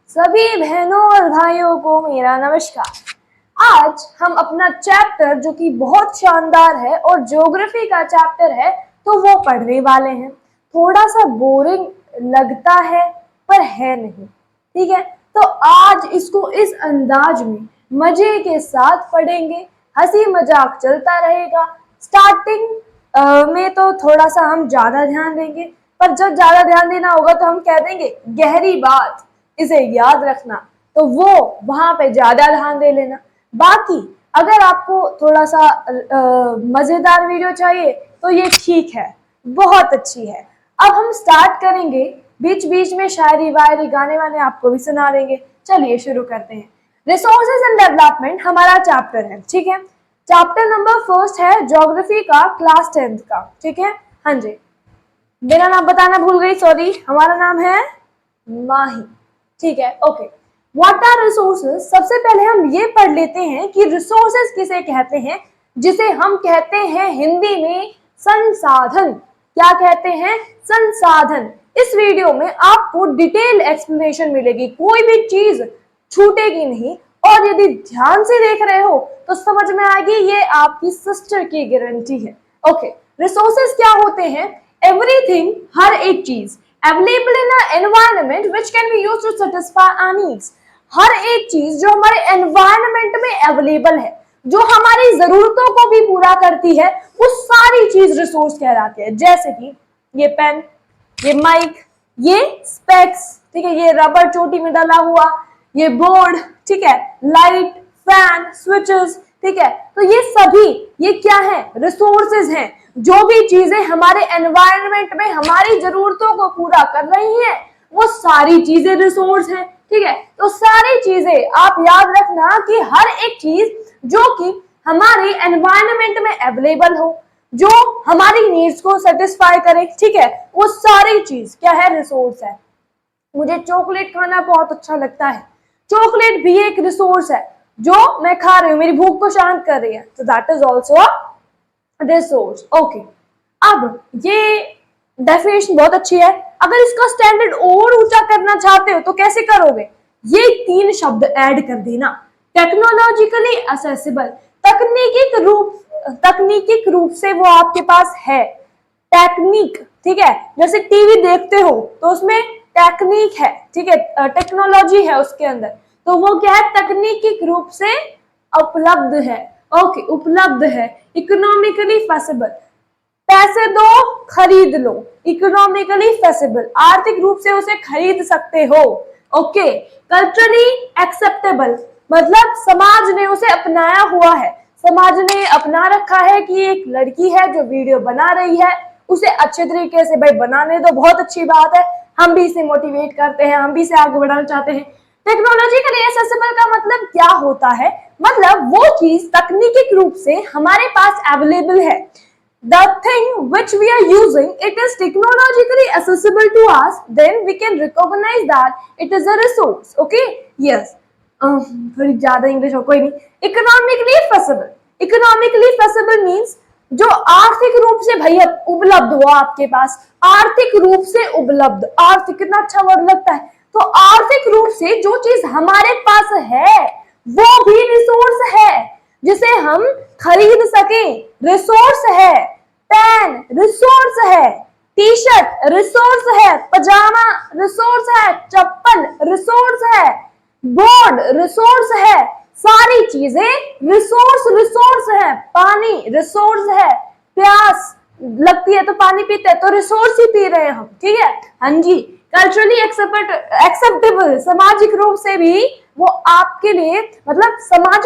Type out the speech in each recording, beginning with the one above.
सभी बहनों और भाइयों को मेरा नमस्कार। आज हम अपना चैप्टर जो कि बहुत शानदार है और ज्योग्राफी का चैप्टर है तो वो पढ़ने वाले हैं। थोड़ा सा बोरिंग लगता है पर है नहीं, ठीक है। तो आज इसको इस अंदाज में मजे के साथ पढ़ेंगे, हंसी मजाक चलता रहेगा। स्टार्टिंग में तो थोड़ा सा हम ज्यादा ध्यान देंगे, पर जब ज्यादा ध्यान देना होगा तो हम कह देंगे गहरी बात, इसे याद रखना, तो वो वहां पे ज्यादा ध्यान दे लेना। बाकी अगर आपको थोड़ा सा मजेदार वीडियो चाहिए तो ये ठीक है, बहुत अच्छी है। अब हम स्टार्ट करेंगे, बीच बीच में शायरी वायरी गाने वाने आपको भी सुना देंगे। चलिए शुरू करते हैं। रिसोर्सेज एंड डेवलपमेंट हमारा चैप्टर है, ठीक है। चैप्टर नंबर फर्स्ट है ज्योग्राफी का, क्लास 10th का, ठीक है। हाँ जी, मेरा नाम बताना भूल गई, सॉरी। हमारा नाम है माही, ठीक है, ओके। What are resources? सबसे पहले हम ये पढ़ लेते हैं कि रिसोर्सेज किसे कहते हैं, जिसे हम कहते हैं हिंदी में संसाधन। क्या कहते हैं? संसाधन। इस वीडियो में आपको डिटेल एक्सप्लेनेशन मिलेगी, कोई भी चीज छूटेगी नहीं, और यदि ध्यान से देख रहे हो तो समझ में आएगी, ये आपकी सिस्टर की गारंटी है। ओके, रिसोर्सेज क्या होते हैं? एवरीथिंग, हर एक चीज, available in a environment which can be used to satisfy our needs. हर एक चीज जो हमारे एनवायरनमेंट में अवेलेबल है, जो हमारी जरूरतों को भी पूरा करती है, वो सारी चीज रिसोर्स कहलाती है। जैसे कि ये पेन, ये माइक, ये स्पेक्स, ठीक है, ये रबर चोटी में डाला हुआ, ये बोर्ड, ठीक है, लाइट, फैन, स्विचेस, ठीक है। तो ये सभी, ये क्या है? रिसोर्सेज हैं। जो भी चीजें हमारे एनवायरनमेंट में हमारी जरूरतों को पूरा कर रही हैं, वो सारी चीजें रिसोर्स हैं, ठीक है। तो सारी चीजें आप याद रखना कि हर एक चीज जो कि हमारे एनवायरनमेंट में अवेलेबल हो, जो हमारी नीड्स को सेटिस्फाई करे, ठीक है, वो सारी चीज क्या है? रिसोर्स है। मुझे चॉकलेट खाना बहुत अच्छा लगता है, चॉकलेट भी एक रिसोर्स है जो मैं खा रही हूँ, मेरी भूख को शांत कर रही है, तो that is also a resource. Okay, अब ये डेफिनेशन बहुत अच्छी है। अगर इसका स्टैंडर्ड और ऊंचा करना चाहते हो तो कैसे करोगे? ये 3 शब्द ऐड कर देना। टेक्नोलॉजिकली असेसिबल, तकनीकी रूप से वो आपके पास है। टेक्निक, ठीक है, जैसे टीवी देखते हो तो उसमें टेक्निक है, ठीक है, टेक्नोलॉजी है उसके अंदर, तो वो क्या है? तकनीकी रूप से उपलब्ध है। ओके, उपलब्ध है। इकोनॉमिकली फेसिबल, पैसे दो खरीद लो, इकोनॉमिकली फेसिबल, आर्थिक रूप से उसे खरीद सकते हो। ओके, कल्चरली एक्सेप्टेबल, मतलब समाज ने उसे अपनाया हुआ है, समाज ने अपना रखा है कि एक लड़की है जो वीडियो बना रही है, उसे अच्छे तरीके से भाई बनाने दो, बहुत अच्छी बात है, हम भी इसे मोटिवेट करते हैं, हम भी इसे आगे बढ़ाना चाहते हैं। टेक्नोलॉजिकली एक्सेसिबल का मतलब क्या होता है? मतलब वो चीज तकनीकी रूप से हमारे पास अवेलेबल है। The thing which we are using, it is technologically accessible to us, then we can recognize that it is a resource. Okay, yes, थोड़ी ज्यादा इंग्लिश हो, कोई नहीं। Economically feasible, economically feasible means जो आर्थिक रूप से भैया उपलब्ध हो आपके पास, आर्थिक रूप से उपलब्ध, आर्थिक कितना अच्छा वर्ड लगता है। तो आर्थिक रूप से जो चीज हमारे पास है वो भी रिसोर्स है, जिसे हम खरीद सके, रिसोर्स है। पेन रिसोर्स है, टी शर्ट रिसोर्स है, पजामा रिसोर्स है, चप्पल रिसोर्स है, बोर्ड रिसोर्स है, सारी चीजें रिसोर्स है। पानी रिसोर्स है, प्यास लगती है तो पानी पीते हैं, तो रिसोर्स ही पी रहे हैं हम, ठीक है। हाँ जी, कल्चरली एक्सेप्टेबल, सामाजिक रूप से भी वो आपके लिए, मतलब समाज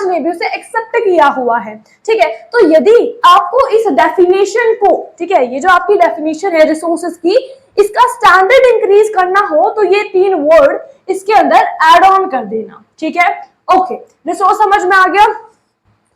ने भी उसे एक्सेप्ट किया हुआ है, ठीक है। तो यदि आपको इस डेफिनेशन को, ठीक है, ये जो आपकी डेफिनेशन है रिसोर्सेज की, इसका स्टैंडर्ड इंक्रीज करना हो तो ये 3 वर्ड इसके अंदर एड ऑन कर देना, ठीक है। ओके, रिसोर्स समझ में आ गया?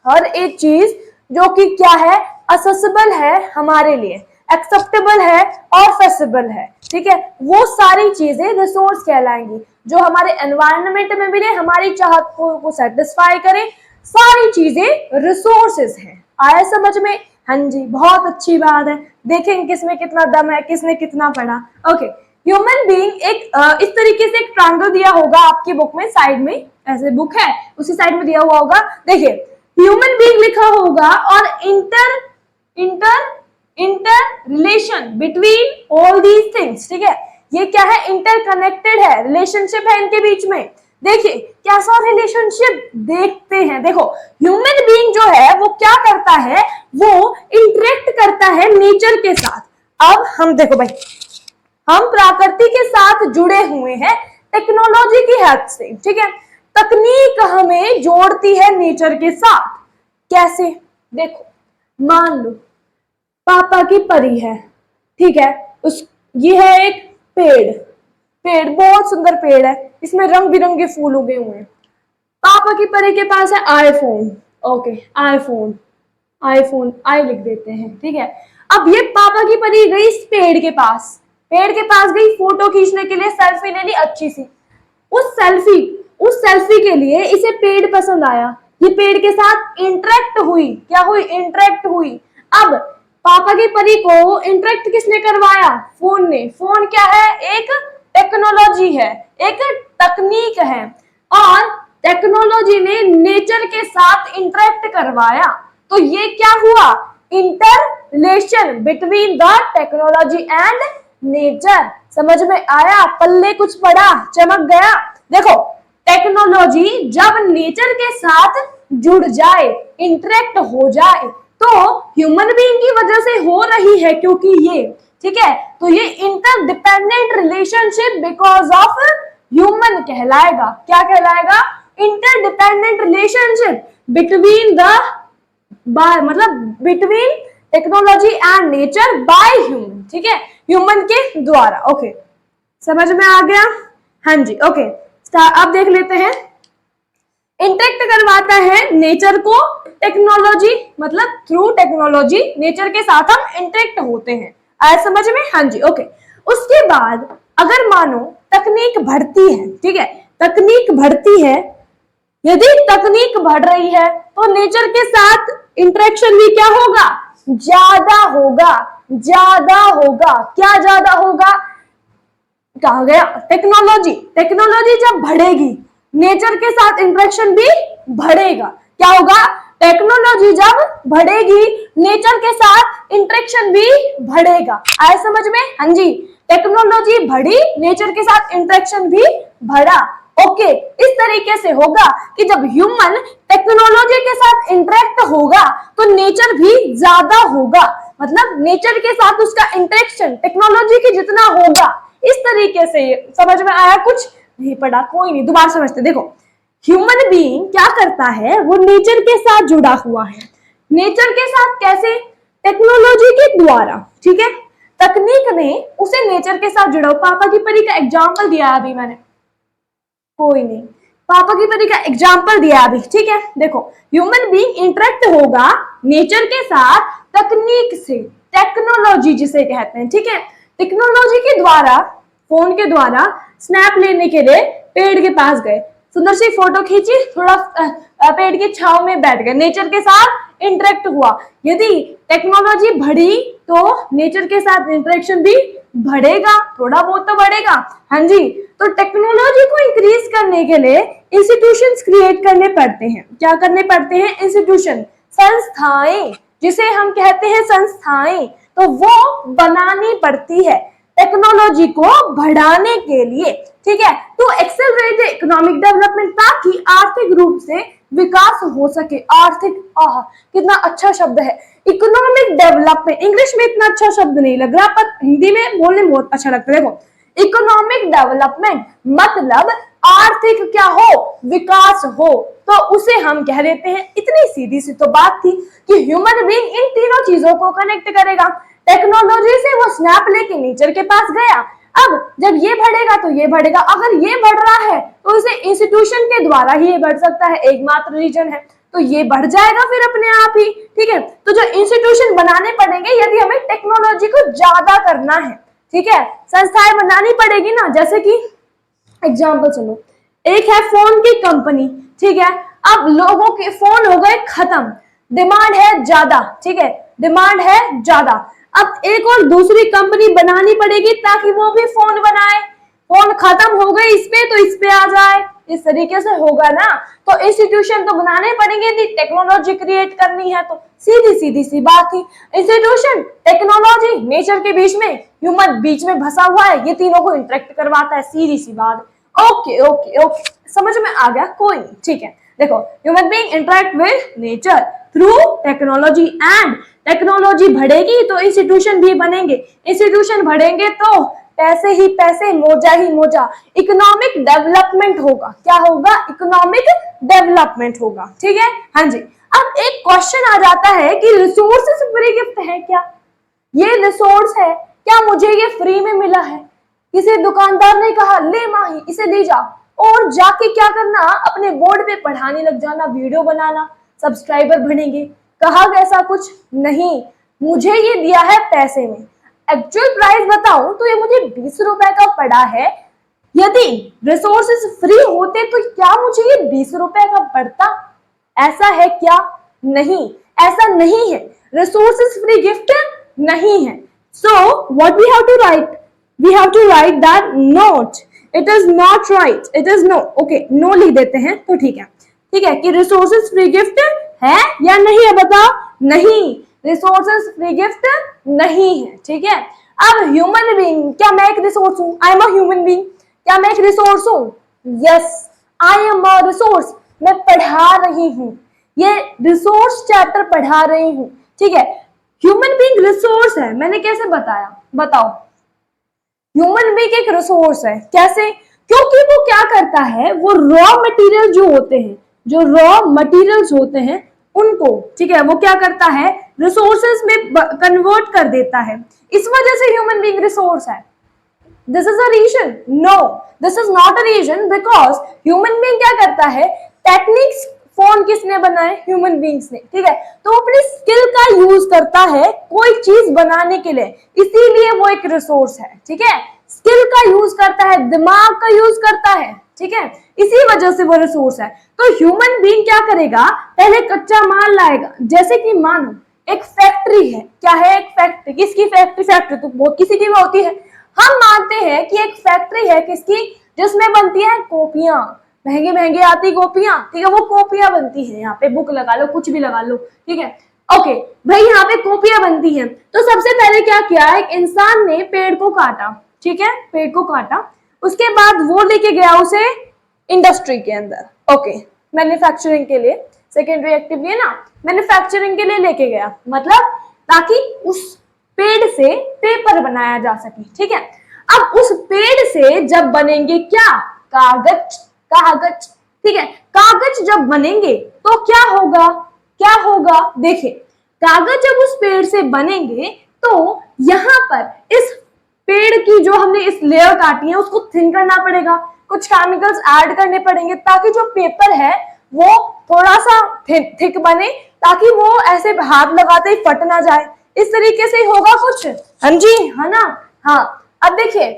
हर एक चीज जो कि क्या है? असेसिबल है हमारे लिए, एक्सेप्टेबल है और फेसिबल है, ठीक है, वो सारी चीजें रिसोर्स कहलाएंगी, जो हमारे एनवायरनमेंट में मिले, हमारी चाहत को सेटिस्फाई करे, सारी चीजें रिसोर्सेज हैं। आया समझ में? हाँ जी, बहुत अच्छी बात है। देखेंगे किसमें कितना दम है, किसने कितना पढ़ा। ओके, ह्यूमन बीइंग एक इस तरीके से एक ट्रायंगल दिया होगा आपकी बुक में, साइड में ऐसे बुक है उसी साइड में दिया हुआ होगा, देखिए ह्यूमन बीइंग लिखा होगा और inter relation between all these things, ठीक है, ये क्या है, इंटरकनेक्टेड है, रिलेशनशिप है इनके बीच में। देखिए कैसा रिलेशनशिप देखते हैं, देखो ह्यूमन बीइंग जो है वो क्या करता है, वो इंटरेक्ट करता है नेचर के साथ। अब हम देखो भाई, हम प्रकृति के साथ जुड़े हुए हैं टेक्नोलॉजी की हेल्प से, ठीक है, तकनीक हमें जोड़ती है नेचर के साथ। कैसे, देखो मान लो पापा की परी है, ठीक है, ये है एक पेड़ बहुत सुंदर पेड़ है, इसमें रंग बिरंगे फूल उगे हुए हैं। पापा की परी के पास है आईफोन, ओके आईफोन आई लिख देते हैं, ठीक है। अब ये पापा की परी गई इस पेड़ के पास गई, फोटो खींचने के लिए, सेल्फी ले ली अच्छी सी। उस सेल्फी के लिए इसे पेड़ पसंद आया, ये पेड़ के साथ इंटरेक्ट हुई, क्या हुई, इंटरेक्ट हुई। अब पापा की परी को इंटरेक्ट किसने करवाया, फोन ने। फोन क्या है, एक टेक्नोलॉजी है, एक तकनीक है, और टेक्नोलॉजी ने नेचर के साथ इंटरेक्ट करवाया, तो ये क्या हुआ, inter relation between the technology and nature. समझ में आया, पल्ले कुछ पड़ा, चमक गया। देखो टेक्नोलॉजी जब नेचर के साथ जुड़ जाए, इंटरेक्ट हो जाए, तो ह्यूमन बीइंग की वजह से हो रही है, क्योंकि ये, ठीक है, तो ये interdependent relationship because of human कहलाएगा। क्या कहलाएगा, interdependent relationship between the between technology and nature by human, ठीक है, ह्यूमन के द्वारा। ओके, समझ में आ गया, हाँ जी, ओके। अब देख लेते हैं, इंटरेक्ट करवाता है नेचर को टेक्नोलॉजी, मतलब थ्रू टेक्नोलॉजी नेचर के साथ हम इंटरेक्ट होते हैं, आया समझ में, हाँ जी, ओके। उसके बाद अगर मानो तकनीक बढ़ती है, ठीक है, तकनीक बढ़ती है, यदि तकनीक बढ़ रही है तो नेचर के साथ इंटरेक्शन भी क्या होगा, ज्यादा होगा। क्या ज्यादा होगा, कहा गया टेक्नोलॉजी जब बढ़ेगी नेचर के साथ इंटरेक्शन भी बढ़ेगा। क्या होगा, टेक्नोलॉजी जब बढ़ेगी नेचर के साथ इंटरेक्शन भी बढ़ेगा। आए समझ में, हाँ जी, टेक्नोलॉजी बढ़ी, नेचर के साथ इंटरेक्शन भी बढ़ा। ओके, इस तरीके से होगा कि जब ह्यूमन टेक्नोलॉजी के साथ इंटरेक्ट होगा तो नेचर भी ज्यादा होगा, मतलब नेचर के साथ उसका इंटरेक्शन टेक्नोलॉजी के जितना होगा। इस तरीके से समझ में आया, कुछ नहीं पड़ा, कोई नहीं, दोबारा समझते। देखो ह्यूमन बीइंग क्या करता है, वो नेचर के साथ जुड़ा हुआ है। नेचर के साथ कैसे, टेक्नोलॉजी के द्वारा, ठीक है, तकनीक ने उसे नेचर के साथ जुड़ा। पापा की परी का एग्जाम्पल दिया अभी मैंने, कोई नहीं, पापा की परी का एग्जाम्पल दिया अभी, ठीक है। देखो ह्यूमन बीइंग इंटरेक्ट होगा नेचर के साथ तकनीक से, टेक्नोलॉजी जिसे कहते हैं, ठीक है, टेक्नोलॉजी के द्वारा, फोन के द्वारा स्नैप लेने के लिए पेड़ के पास गए, सुंदर सी फोटो खींची, थोड़ा पेड़ की छांव में बैठ गए, नेचर के साथ इंटरेक्ट हुआ। यदि टेक्नोलॉजी बढ़ी तो नेचर के साथ इंटरेक्शन भी बढ़ेगा, थोड़ा बहुत तो बढ़ेगा, हाँ जी। तो टेक्नोलॉजी को इंक्रीज करने के लिए इंस्टीट्यूशंस क्रिएट करने पड़ते हैं। क्या करने पड़ते हैं, इंस्टीट्यूशन, संस्थाएं, जिसे हम कहते हैं संस्थाएं, तो वो बनानी पड़ती है टेक्नोलॉजी को बढ़ाने के लिए, ठीक है, टू एक्सेलरेट इकोनॉमिक डेवलपमेंट, ताकि आर्थिक रूप से विकास हो सके। आर्थिक, कितना अच्छा शब्द है, इकोनॉमिक डेवलपमेंट। इंग्लिश में इतना अच्छा शब्द नहीं लग रहा, पर हिंदी में बोलने में बहुत अच्छा लगता है। देखो इकोनॉमिक डेवलपमेंट मतलब आर्थिक क्या हो, विकास हो, तो उसे हम कह देते हैं। इतनी सीधी सी तो बात थी कि ह्यूमन बीइंग इन तीनों चीजों को कनेक्ट करेगा। टेक्नोलॉजी से वो स्नैप लेके नेचर के पास गया, अब जब ये बढ़ेगा तो ये बढ़ेगा, अगर ये बढ़ रहा है तो इसे इंस्टीट्यूशन के द्वारा ही ये बढ़ सकता है, एकमात्र रीजन है, तो ये बढ़ जाएगा फिर अपने आप ही, ठीक है। तो जो इंस्टीट्यूशन बनाने पड़ेंगे यदि हमें टेक्नोलॉजी को ज्यादा करना है, ठीक है, संस्थाएं बनानी पड़ेगी ना। जैसे कि एग्जाम्पल सुनो, एक है फोन की कंपनी, ठीक है, अब लोगों के फोन हो गए खत्म, डिमांड है ज्यादा, ठीक है, डिमांड है ज्यादा। अब एक और दूसरी कंपनी बनानी पड़ेगी ताकि वो भी फोन बनाए। फोन खत्म हो गए इस पे तो इस पे आ जाए, इस तरीके से होगा ना। तो इंस्टीट्यूशन तो बनाने पड़ेंगे, यदि टेक्नोलॉजी क्रिएट करनी है तो। सीधी सीधी सी बात थी। इंस्टीट्यूशन, टेक्नोलॉजी, नेचर के बीच में, ह्यूमन बीच में फंसा हुआ है, ये तीनों को इंटरेक्ट करवाता है, सीधी सी बात। ओके ओके ओके, समझ में आ गया, कोई नहीं, ठीक है। देखो, human being interact with nature through technology, and technology बढ़ेगी तो इंस्टीट्यूशन भी बनेंगे, इंस्टीट्यूशन बढ़ेंगे तो पैसे ही पैसे, मोजा ही मोजा, इकोनॉमिक डेवलपमेंट होगा। क्या होगा? इकोनॉमिक डेवलपमेंट होगा, ठीक है। हाँ जी। अब एक क्वेश्चन आ जाता है कि रिसोर्सेज फ्री गिफ्ट है क्या? ये रिसोर्स है क्या, मुझे ये फ्री में मिला है? किसी दुकानदार ने कहा ले माही इसे ले जा, और जाके क्या करना, अपने बोर्ड पे पढ़ाने लग जाना, वीडियो बनाना, सब्सक्राइबर बढ़ेंगे। कहा ऐसा कुछ नहीं, मुझे ये दिया है पैसे में। एक्चुअल प्राइस बताऊं तो ये मुझे 20 रुपए का पड़ा है। यदि रिसोर्सेज फ्री होते तो क्या मुझे ये 20 रुपए का पड़ता? ऐसा है क्या? नहीं, ऐसा नहीं है। रिसोर्सेज फ्री गिफ्ट नहीं है। So what we have to write? We have to write that note, it is not right, it is no. Okay, no लिख देते हैं तो ठीक है। ठीक है कि रिसोर्सेज फ्री गिफ्ट है या नहीं है, बताओ। नहीं, रिसोर्सेज फ्री गिफ्ट नहीं है, ठीक है। अब ह्यूमन बीइंग, क्या मैं एक रिसोर्स हूं? I am a human being. क्या मैं एक रिसोर्स हूं? Yes, I am a resource. मैं पढ़ा रही हूं, ये रिसोर्स चैप्टर पढ़ा रही हूं, ठीक है। ह्यूमन बीइंग रिसोर्स है, मैंने कैसे बताया, बताओ। ह्यूमन बीइंग एक रिसोर्स है, कैसे? क्योंकि वो क्या करता है, वो रॉ मटेरियल जो होते हैं, जो रॉ मटेरियल्स होते हैं उनको, ठीक है, वो क्या करता है, रिसोर्सेज में कन्वर्ट कर देता है। इस वजह से ह्यूमन बीइंग रिसोर्स है। This is a reason? No, this is not a reason, because human being क्या करता है, टेक्निक्स, फोन किसने बनाए? ह्यूमन बीइंग्स ने, ठीक है। तो अपनी स्किल का यूज करता है कोई चीज बनाने के लिए, इसीलिए वो एक रिसोर्स है, ठीक है। स्किल का यूज करता है, दिमाग का यूज करता है, ठीक है, इसी वजह से वो रिसोर्स है। तो ह्यूमन बीइंग क्या करेगा, पहले कच्चा माल लाएगा। जैसे कि मानो एक फैक्ट्री है, क्या है, एक फैक्ट्री। किसकी फैक्ट्री? फैक्ट्री तो बहुत किसी की भी होती है। हम मानते हैं कि एक फैक्ट्री है किसकी, जिसमें बनती है कॉपियां, महंगी महंगी आती कॉपियां, ठीक है, वो कॉपियां बनती है। यहाँ पे बुक लगा लो, कुछ भी लगा लो, ठीक है। ओके भाई, यहाँ पे कॉपियां बनती हैं। तो सबसे पहले क्या किया, एक इंसान ने पेड़ को काटा, ठीक है, पेड़ को काटा, उसके बाद वो लेके गया उसे इंडस्ट्री के अंदर। ओके, मैन्युफैक्चरिंग के लिए, सेकेंडरी एक्टिव है ना, मैन्युफैक्चरिंग के लिए लेके गया, मतलब ताकि उस पेड़ से पेपर बनाया जा सके, ठीक है। अब उस पेड़ से जब बनेंगे क्या, कागज, कागज, ठीक है। कागज जब बनेंगे तो क्या होगा, क्या होगा, देखिए, कागज जब उस पेड़ से बनेंगे तो यहाँ पर इस पेड़ की जो हमने इस लेयर काटी है उसको थिन करना पड़ेगा, कुछ केमिकल्स ऐड करने पड़ेंगे ताकि जो पेपर है वो थोड़ा सा थिक बने, ताकि वो ऐसे हाथ लगाते ही फट ना जाए। इस तरीके से ही होगा कुछ, हाँ जी, है ना। हाँ, अब देखिए,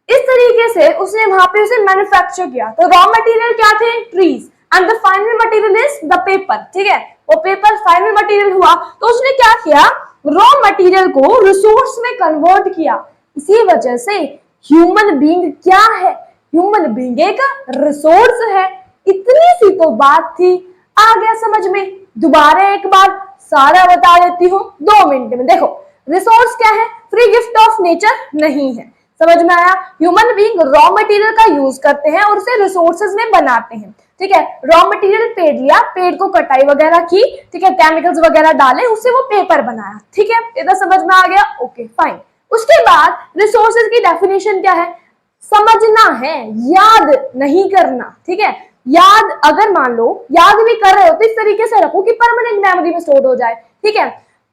इस तरीके से उसने वहां पे उसे मैन्युफैक्चर किया। तो रॉ मटेरियल क्या थे, trees, and the final material is the paper, ठीक है। वो पेपर फाइनल मटेरियल हुआ, तो उसने क्या किया, रॉ मटेरियल को रिसोर्स में कन्वर्ट किया। इसी वजह से ह्यूमन बीइंग क्या है, ह्यूमन बीइंग एक रिसोर्स है। इतनी सी तो बात थी, आ गया समझ में। दोबारा एक बार सारा बता देती हूँ 2 मिनट में। देखो, रिसोर्स क्या है, फ्री गिफ्ट ऑफ नेचर नहीं है, समझ में आया। ह्यूमन बीइंग रॉ मटेरियल का यूज करते हैं और उसे रिसोर्सेज में बनाते हैं, ठीक है। रॉ मटेरियल पेड़ लिया, पेड़ को कटाई वगैरह की, ठीक है, केमिकल्स वगैरह डाले, उससे वो पेपर बनाया, ठीक है। इधर समझ में आ गया, ओके फाइन। उसके बाद रिसोर्सेज की डेफिनेशन क्या है, समझना है, याद नहीं करना, ठीक है। याद अगर मान लो याद भी कर रहे हो तो इस तरीके से रखो कि परमानेंट मेमोरी में स्टोर हो जाए, ठीक है।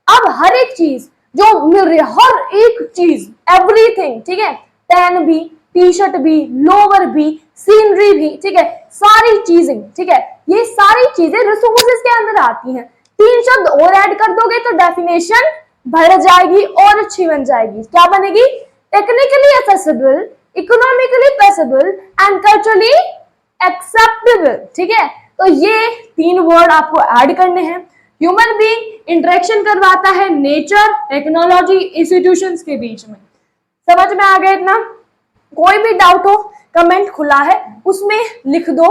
अब हर एक चीज जो मिल रही है, हर एक चीज, एवरीथिंग, ठीक है, पेन भी, टी शर्ट भी, लोवर भी, सीनरी भी, ठीक है, सारी चीजें, ठीक है, ये सारी चीजें रिसोर्सेज के अंदर आती हैं। 3 शब्द और ऐड कर दोगे तो डेफिनेशन बढ़ जाएगी और अच्छी बन जाएगी। क्या बनेगी, technically accessible, economically possible and culturally acceptable, ठीक है। तो ये 3 वर्ड आपको ऐड करने हैं। ह्यूमन बीइंग इंटरेक्शन करवाता है नेचर, टेक्नोलॉजी, इंस्टीट्यूशंस के बीच में। समझ में आ गया इतना? कोई भी डाउट हो कमेंट खुला है, उसमें लिख दो।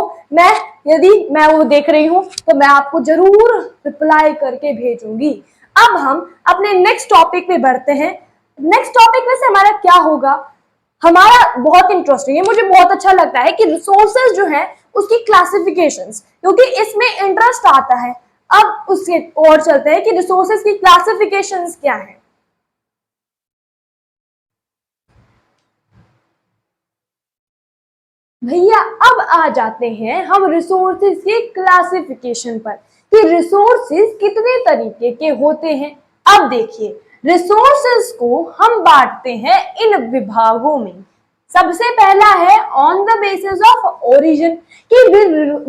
यदि मैं वो देख रही हूं तो मैं आपको जरूर रिप्लाई करके भेजूंगी। अब हम अपने नेक्स्ट टॉपिक पे बढ़ते हैं। नेक्स्ट टॉपिक में से हमारा क्या होगा? हमारा बहुत इंटरेस्टिंग है, मुझे बहुत अच्छा लगता है कि रिसोर्सेज जो है उसकी क्लासिफिकेशंस, क्योंकि इसमें इंटरेस्ट आता है। अब उसके और चलते हैं कि रिसोर्सेज की क्लासिफिकेशंस क्या है। भैया अब आ जाते हैं हम रिसोर्सेज की क्लासिफिकेशन पर कि रिसोर्सेज कितने तरीके के होते हैं। अब देखिए, रिसोर्सेज को हम बांटते हैं इन विभागों में। सबसे पहला है on the basis of origin, कि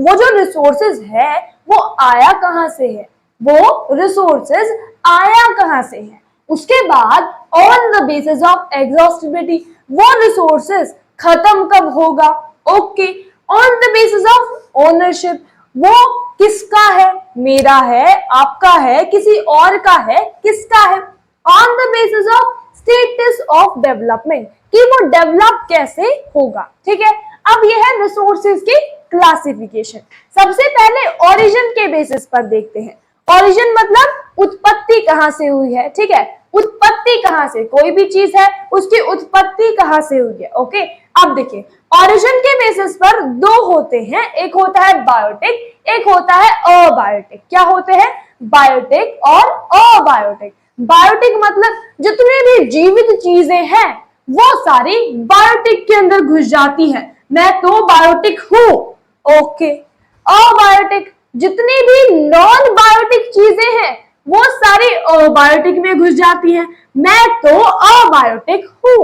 वो जो रिसोर्सेज है वो आया कहां से है, वो रिसोर्सेज आया कहां से है। उसके बाद on the basis of exhaustibility, वो रिसोर्सेज खत्म कब होगा। Okay, on the basis of ownership, वो किसका है, मेरा है, आपका है, किसी और का है, किसका है। On the basis of status of development, कि वो डेवलप कैसे होगा। ठीक है, अब ये है रिसोर्सेज की क्लासिफिकेशन। सबसे पहले ओरिजिन के बेसिस पर देखते हैं। ओरिजिन मतलब उत्पत्ति कहां से हुई है। ठीक है, उत्पत्ति कहां से, कोई भी चीज है उसकी उत्पत्ति कहां से हुई है। ओके, अब देखिए ओरिजिन के बेसिस पर दो होते हैं, एक होता है बायोटिक, एक होता है अबायोटिक। क्या होते हैं? बायोटिक और अबायोटिक। बायोटिक मतलब जितने भी जीवित चीजें हैं वो सारी बायोटिक के अंदर घुस जाती है, मैं तो बायोटिक हूं। ओके, अबायोटिक, जितनी भी नॉन बायोटिक चीजें हैं वो सारी अबायोटिक में घुस जाती हैं, मैं तो अबायोटिक हूं।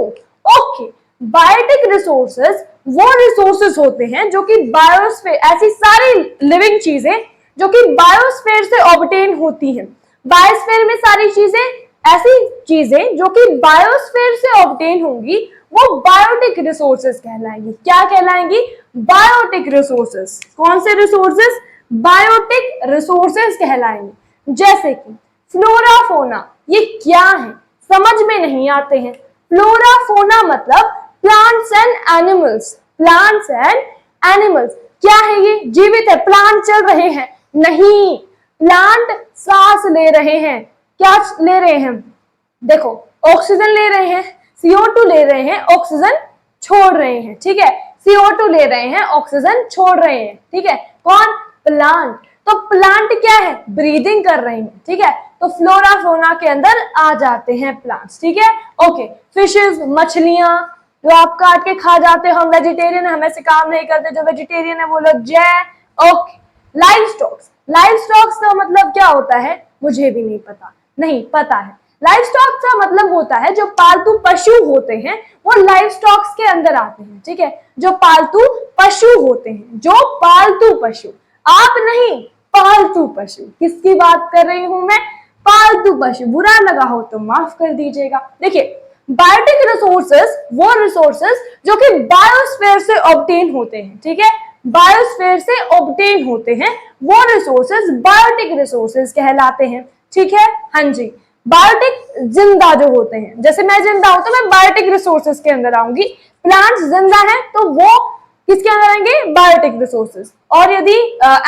ओके, बायोटिक रिसोर्सेज वो रिसोर्सेज होते हैं जो कि बायोस्फीयर, ऐसी सारी लिविंग चीजें जो कि बायोस्फीयर से ऑब्टेन होती हैं। बायोस्फीयर में सारी चीजें, ऐसी चीजें जो कि बायोस्फीयर से ऑब्टेन होंगी वो बायोटिक रिसोर्सेज कहलाएंगी। क्या कहलाएंगी? Biotic resources. कौन से रिसोर्सेज? बायोटिक रिसोर्सेज कहलाएंगे। जैसे कि फ्लोरा फोना, ये क्या है समझ में नहीं आते हैं। फ्लोरा फोना मतलब plants and animals. Plants and animals क्या है? ये जीवित है, प्लांट चल रहे हैं? नहीं, प्लांट सांस ले रहे हैं। क्या ले रहे हैं? देखो, ऑक्सीजन ले रहे हैं, CO2 ले रहे हैं, ऑक्सीजन छोड़ रहे हैं। ठीक है, CO2 ले रहे हैं, ऑक्सीजन छोड़ रहे हैं। ठीक है, कौन? प्लांट। तो प्लांट क्या है? ब्रीदिंग कर रहे हैं। ठीक है, तो फ्लोरा फोना के अंदर आ जाते हैं प्लांट्स। ठीक है, ओके। फिशेस, मछलियां जो आप काट के खा जाते हो, हम वेजिटेरियन है, हमें से काम नहीं करते, जो वेजिटेरियन है वो लोग जय। Okay, live stocks. Live stocks का मतलब क्या होता है मुझे भी नहीं पता, नहीं पता है। लाइव स्टॉक का मतलब होता है जो पालतू पशु होते हैं वो लाइव स्टॉक्स के अंदर आते हैं। ठीक है, जो पालतू पशु होते हैं, जो पालतू पशु, आप नहीं, पालतू पशु। किसकी बात कर रही हूं मैं? पालतू पशु। बुरा लगा हो तो माफ कर दीजिएगा। देखिए, बायोटिक रिसोर्सेज वो रिसोर्सेज जो कि बायोस्फीयर से ऑब्टेन होते हैं। ठीक है, बायोस्फीयर से ऑब्टेन होते हैं वो रिसोर्सेज बायोटिक रिसोर्सेज कहलाते हैं। ठीक है, हाँ जी। बायोटिक जिंदा जो होते हैं, जैसे मैं जिंदा हूं तो मैं बायोटिक रिसोर्सेज के अंदर आऊंगी। प्लांट्स जिंदा है तो वो किसके अंदर आएंगे? Biotic resources. और यदि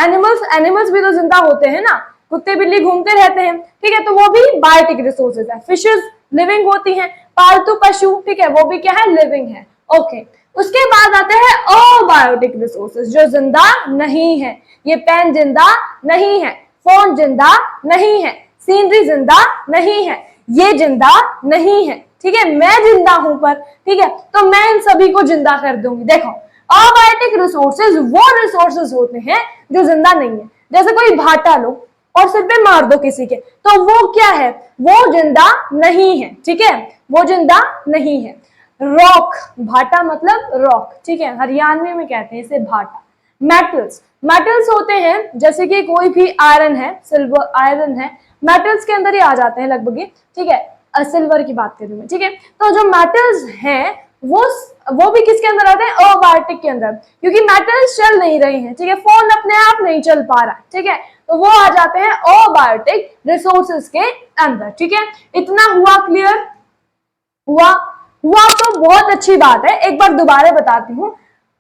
एनिमल्स भी तो जिंदा होते हैं ना, कुत्ते बिल्ली घूमते रहते हैं। ठीक है, तो वो भी बायोटिक रिसोर्सेज है। फिशेस लिविंग होती हैं, पालतू पशु, ठीक है, वो भी क्या है? लिविंग है। ओके, उसके बाद आते हैं अबायोटिक रिसोर्सेज जो जिंदा नहीं है। ये पेन जिंदा नहीं है, फोन जिंदा नहीं है, सीनरी जिंदा नहीं है, ये जिंदा नहीं है। ठीक है, मैं जिंदा हूं पर, ठीक है, तो मैं इन सभी को जिंदा कर दूंगी। देखो, अबायोटिक रिसोर्सेज वो रिसोर्सेज होते हैं जो जिंदा नहीं है। जैसे कोई भाटा लो और सिर पे मार दो किसी के, तो वो क्या है? वो जिंदा नहीं है। ठीक है, वो जिंदा नहीं है। रॉक, भाटा मतलब रॉक। ठीक है, हरियाणवी में कहते हैं इसे भाटा। मेटल्स, मेटल्स होते हैं जैसे कि कोई भी आयरन है, सिल्वर आयरन है, मेटल्स के अंदर ही आ जाते हैं लगभग। ठीक है, सिल्वर की बात करूं मैं। ठीक है, तो जो मेटल्स हैं वो भी किसके अंदर आते हैं, अबायोटिक के अंदर, क्योंकि मेटल्स चल नहीं रही हैं, ठीक है, फोन अपने आप नहीं चल पा रहा है, ठीक है, तो वो आ जाते हैं अबायोटिक रिसोर्सेज के अंदर, ठीक है। इतना हुआ क्लियर? हुआ तो बहुत अच्छी बात है। एक बार दोबारा बताती हूँ।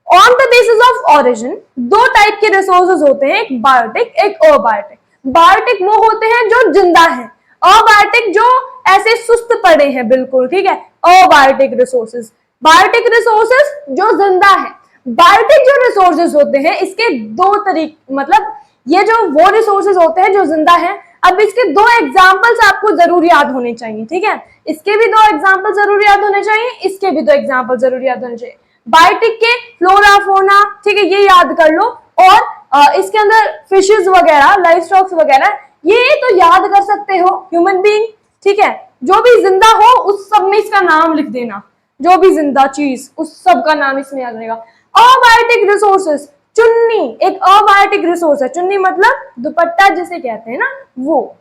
On the basis of origin दो टाइप के रिसोर्सेज होते हैं, एक बायोटिक एक अबायोटिक। बायोटिक वो होते हैं जो जिंदा हैं, अबायोटिक जो ऐसे सुस्त पड़े हैं बिल्कुल, ठीक है, अबायोटिक रिसोर्सेज। बायोटिक रिसोर्सेज जो जिंदा है। बायोटिक जो रिसोर्सेज होते हैं इसके दो तरीके, मतलब ये जो वो रिसोर्सेज होते हैं जो जिंदा है। अब इसके दो एग्जांपल्स आपको जरूर याद होने चाहिए, ठीक है, इसके भी दो एग्जांपल जरूर याद होने चाहिए, इसके भी दो एग्जांपल जरूर याद होने चाहिए। बायोटिक के फ्लोरा फोना, ठीक है, ये याद कर लो, और इसके अंदर फिशेस वगैरह, लाइफ स्टॉक्स वगैरह, ये तो याद कर सकते हो। ह्यूमन बीइंग, ठीक है, जो भी जिंदा हो उस सब में इसका नाम लिख देना, जो भी जिंदा चीज उस सब का नाम इसमें याद रहेगा। अबायोटिक रिसोर्सेस, चुन्नी एक अबायोटिक रिसोर्स है, चुन्नी मतलब दुपट्टा जिसे कहते हैं ना, वो।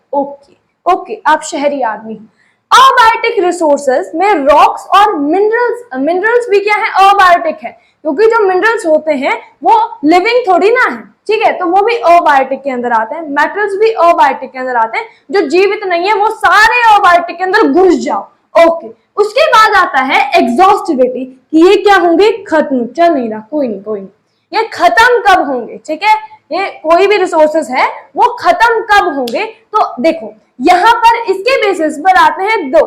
ओके, आप शहरी आदमी हो। अबायोटिक रिसोर्सेज में रॉक्स और मिनरल्स भी क्या है, अबायोटिक है, क्योंकि जो मिनरल्स होते हैं वो लिविंग थोड़ी ना है, ठीक है, तो वो भी अबायोटिक के अंदर आते हैं। मेटल्स भी अबायोटिक के अंदर आते हैं, जो जीवित नहीं है वो सारे अबायोटिक के अंदर घुस जाओ। ओके, उसके बाद आता है एग्जॉस्टिविटी, कि ये क्या होंगे, खत्म, चल नहीं रहा, कोई नहीं, ये खत्म कब होंगे, ठीक है, ये कोई भी रिसोर्सेस है वो खत्म कब होंगे। तो देखो यहां पर इसके बेसिस पर आते हैं दो,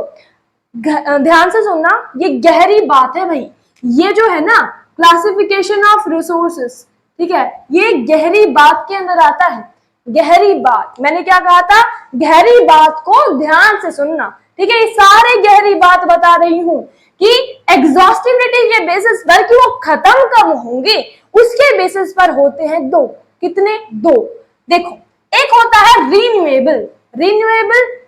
ध्यान से सुनना, ये गहरी बात है भाई, ये जो है ना क्लासिफिकेशन ऑफ रिसोर्सेस, ठीक है, ये गहरी बात के अंदर आता है। गहरी बात, मैंने क्या कहा था, गहरी बात को ध्यान से सुनना, ठीक है, ये सारे गहरी बात बता रही हूं कि एग्जॉस्टिबिलिटी के बेसिस पर कि वो खत्म कब होंगे, उसके बेसिस पर होते हैं दो। कितने? दो। देखो, एक होता है रिन्यूएबल,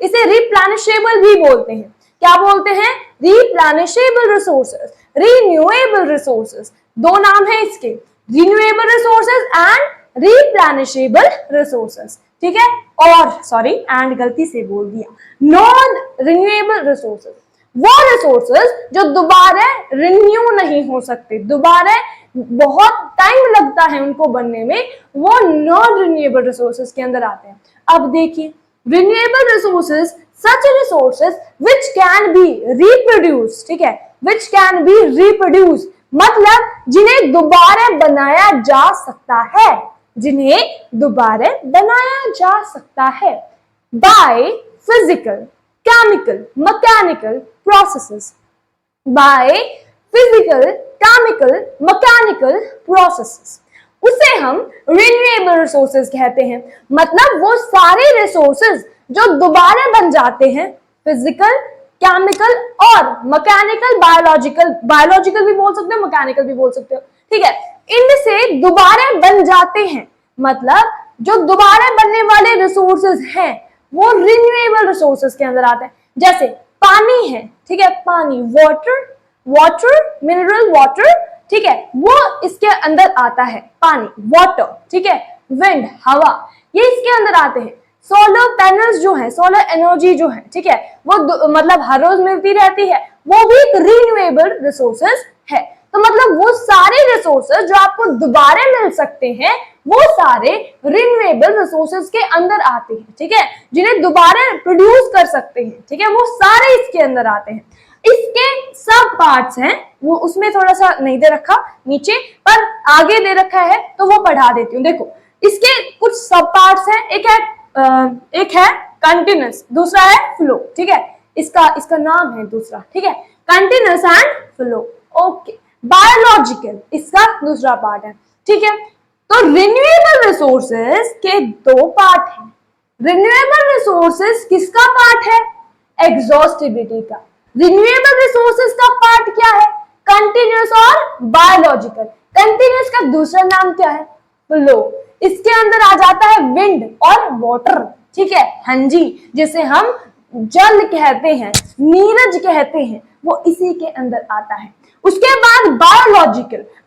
इसे रिप्लेनिशेबल भी बोलते हैं। क्या बोलते हैं? रिप्लेनिशेबल रिसोर्सेज, रिन्यूएबल रिसोर्सेज, दो नाम है इसके, रिन्यूएबल रिसोर्सेज एंड रिप्लेनिशेबल रिसोर्सेज, ठीक है। और सॉरी, एंड गलती से बोल दिया, नॉन रिन्यूएबल रिसोर्सेज, वो रिसोर्सेज जो दोबारा रिन्यू नहीं हो सकते, दोबारा बहुत टाइम लगता है उनको बनने में, वो नॉन रिन्यूएबल रिसोर्सेज के अंदर आते हैं। अब देखिए, renewable resources such resources which can B reproduce, ठीक है, व्हिच कैन बी रिप्रोड्यूस, मतलब जिन्हें दोबारा बनाया जा सकता है, जिन्हें दोबारा बनाया जा सकता है by physical, chemical, mechanical processes, by physical, chemical, mechanical processes, उसे हम रिन्यूएबल रिसोर्सेज कहते हैं। मतलब वो सारे रिसोर्सेज जो दोबारा बन जाते हैं, फिजिकल, केमिकल और मैकेनिकल, बायोलॉजिकल भी बोल सकते हो, मैकेनिकल भी बोल सकते हो, ठीक है, इनसे दोबारा बन जाते हैं, मतलब जो दोबारा बनने वाले रिसोर्सेज हैं वो रिन्यूएबल रिसोर्सेज के अंदर आते हैं। जैसे पानी है, ठीक है, पानी, वाटर, मिनरल वाटर, ठीक है, वो इसके अंदर आता है, पानी, वाटर, ठीक है, विंड, हवा, ये इसके अंदर आते हैं। सोलर पैनल्स जो है, सोलर एनर्जी जो है, ठीक है, वो मतलब हर रोज मिलती रहती है, वो भी एक रिन्यूएबल रिसोर्सेज है। तो मतलब वो सारे रिसोर्सेज जो आपको दोबारा मिल सकते हैं वो सारे रिन्यूएबल रिसोर्सेज के अंदर आते हैं, ठीक है, जिन्हें दोबारा प्रोड्यूस कर सकते हैं, ठीक है, वो सारे इसके अंदर आते हैं। इसके सब पार्ट्स हैं, वो उसमें थोड़ा सा नहीं दे रखा नीचे, पर आगे दे रखा है तो वो पढ़ा देती हूँ। देखो, इसके कुछ सब पार्ट्स हैं, एक है कंटिन्यूअस, दूसरा है फ्लो, ठीक है, इसका नाम है दूसरा, ठीक है, continuous and flow. Okay, biological इसका दूसरा पार्ट है, ठीक है। तो रिन्यूएबल रिसोर्सेज के दो पार्ट हैं। रिन्यूएबल रिसोर्सेज किसका पार्ट है? एग्जॉस्टिबिलिटी का। रिन्यूएबल रिसोर्सेज का पार्ट क्या है? कंटिन्यूअस और बायोलॉजिकल। कंटिन्यूअस का दूसरा नाम क्या है? फ्लो। इसके अंदर आ जाता है विंड और वाटर, ठीक है, हाँ जी, जिसे हम जल कहते हैं, नीरज कहते हैं, वो इसी के अंदर आता है। उसके बाद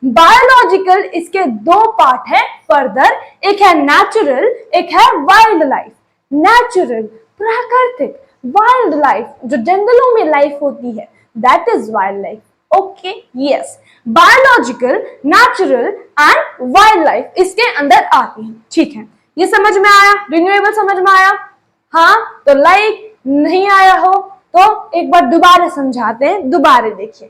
बायोलॉजिकल इसके दो पार्ट है फर्दर, एक है नेचुरल, एक है वाइल्ड लाइफ। नेचुरल प्राकृतिक, वाइल्ड लाइफ जो जंगलों में लाइफ होती है, that is wild life. Okay yes, biological, natural and wild life इसके अंदर आती है। ठीक है, ये समझ में आया? रिन्यूएबल समझ में आया? हाँ तो लाइक, नहीं आया हो तो एक बार दोबारा समझाते हैं, दोबारा देखिए।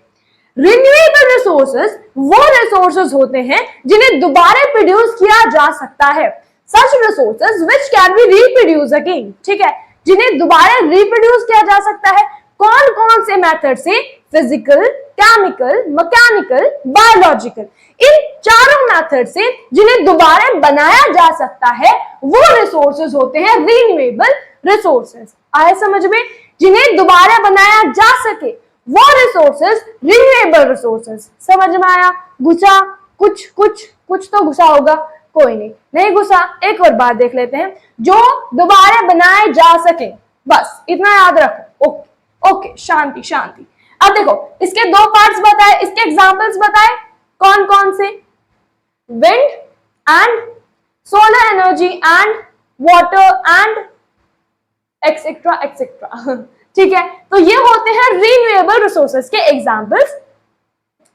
रिन्यूएबल रिसोर्सेज वो रिसोर्सेज होते हैं जिन्हें दोबारा प्रोड्यूस किया जा सकता है। Such resources which can be reproduce again. ठीक है, जिन्हें दोबारा रिप्रोड्यूस किया जा सकता है। कौन कौन से मेथड से? Physical, chemical, mechanical, biological. इन चारों मेथड से जिन्हें दोबारा बनाया जा सकता है वो रिसोर्सेज होते हैं रिन्यूएबल रिसोर्सेज। आए समझ में? जिन्हें दोबारा बनाया जा सके वो रिसोर्सेज रिन्यूएबल रिसोर्सेज। समझ में आया? घुसा? कुछ तो घुसा होगा, कोई नहीं घुसा। एक और बात देख लेते हैं, जो दोबारा बनाए जा सके, बस इतना याद रखो। ओके, शांति शांति। अब देखो, इसके दो पार्ट्स बताए, इसके एग्जांपल्स बताए, कौन कौन से? Wind and solar energy and water and etcetera etcetera. ठीक है, तो ये होते हैं रिन्यूएबल रिसोर्सेज के एग्जांपल्स।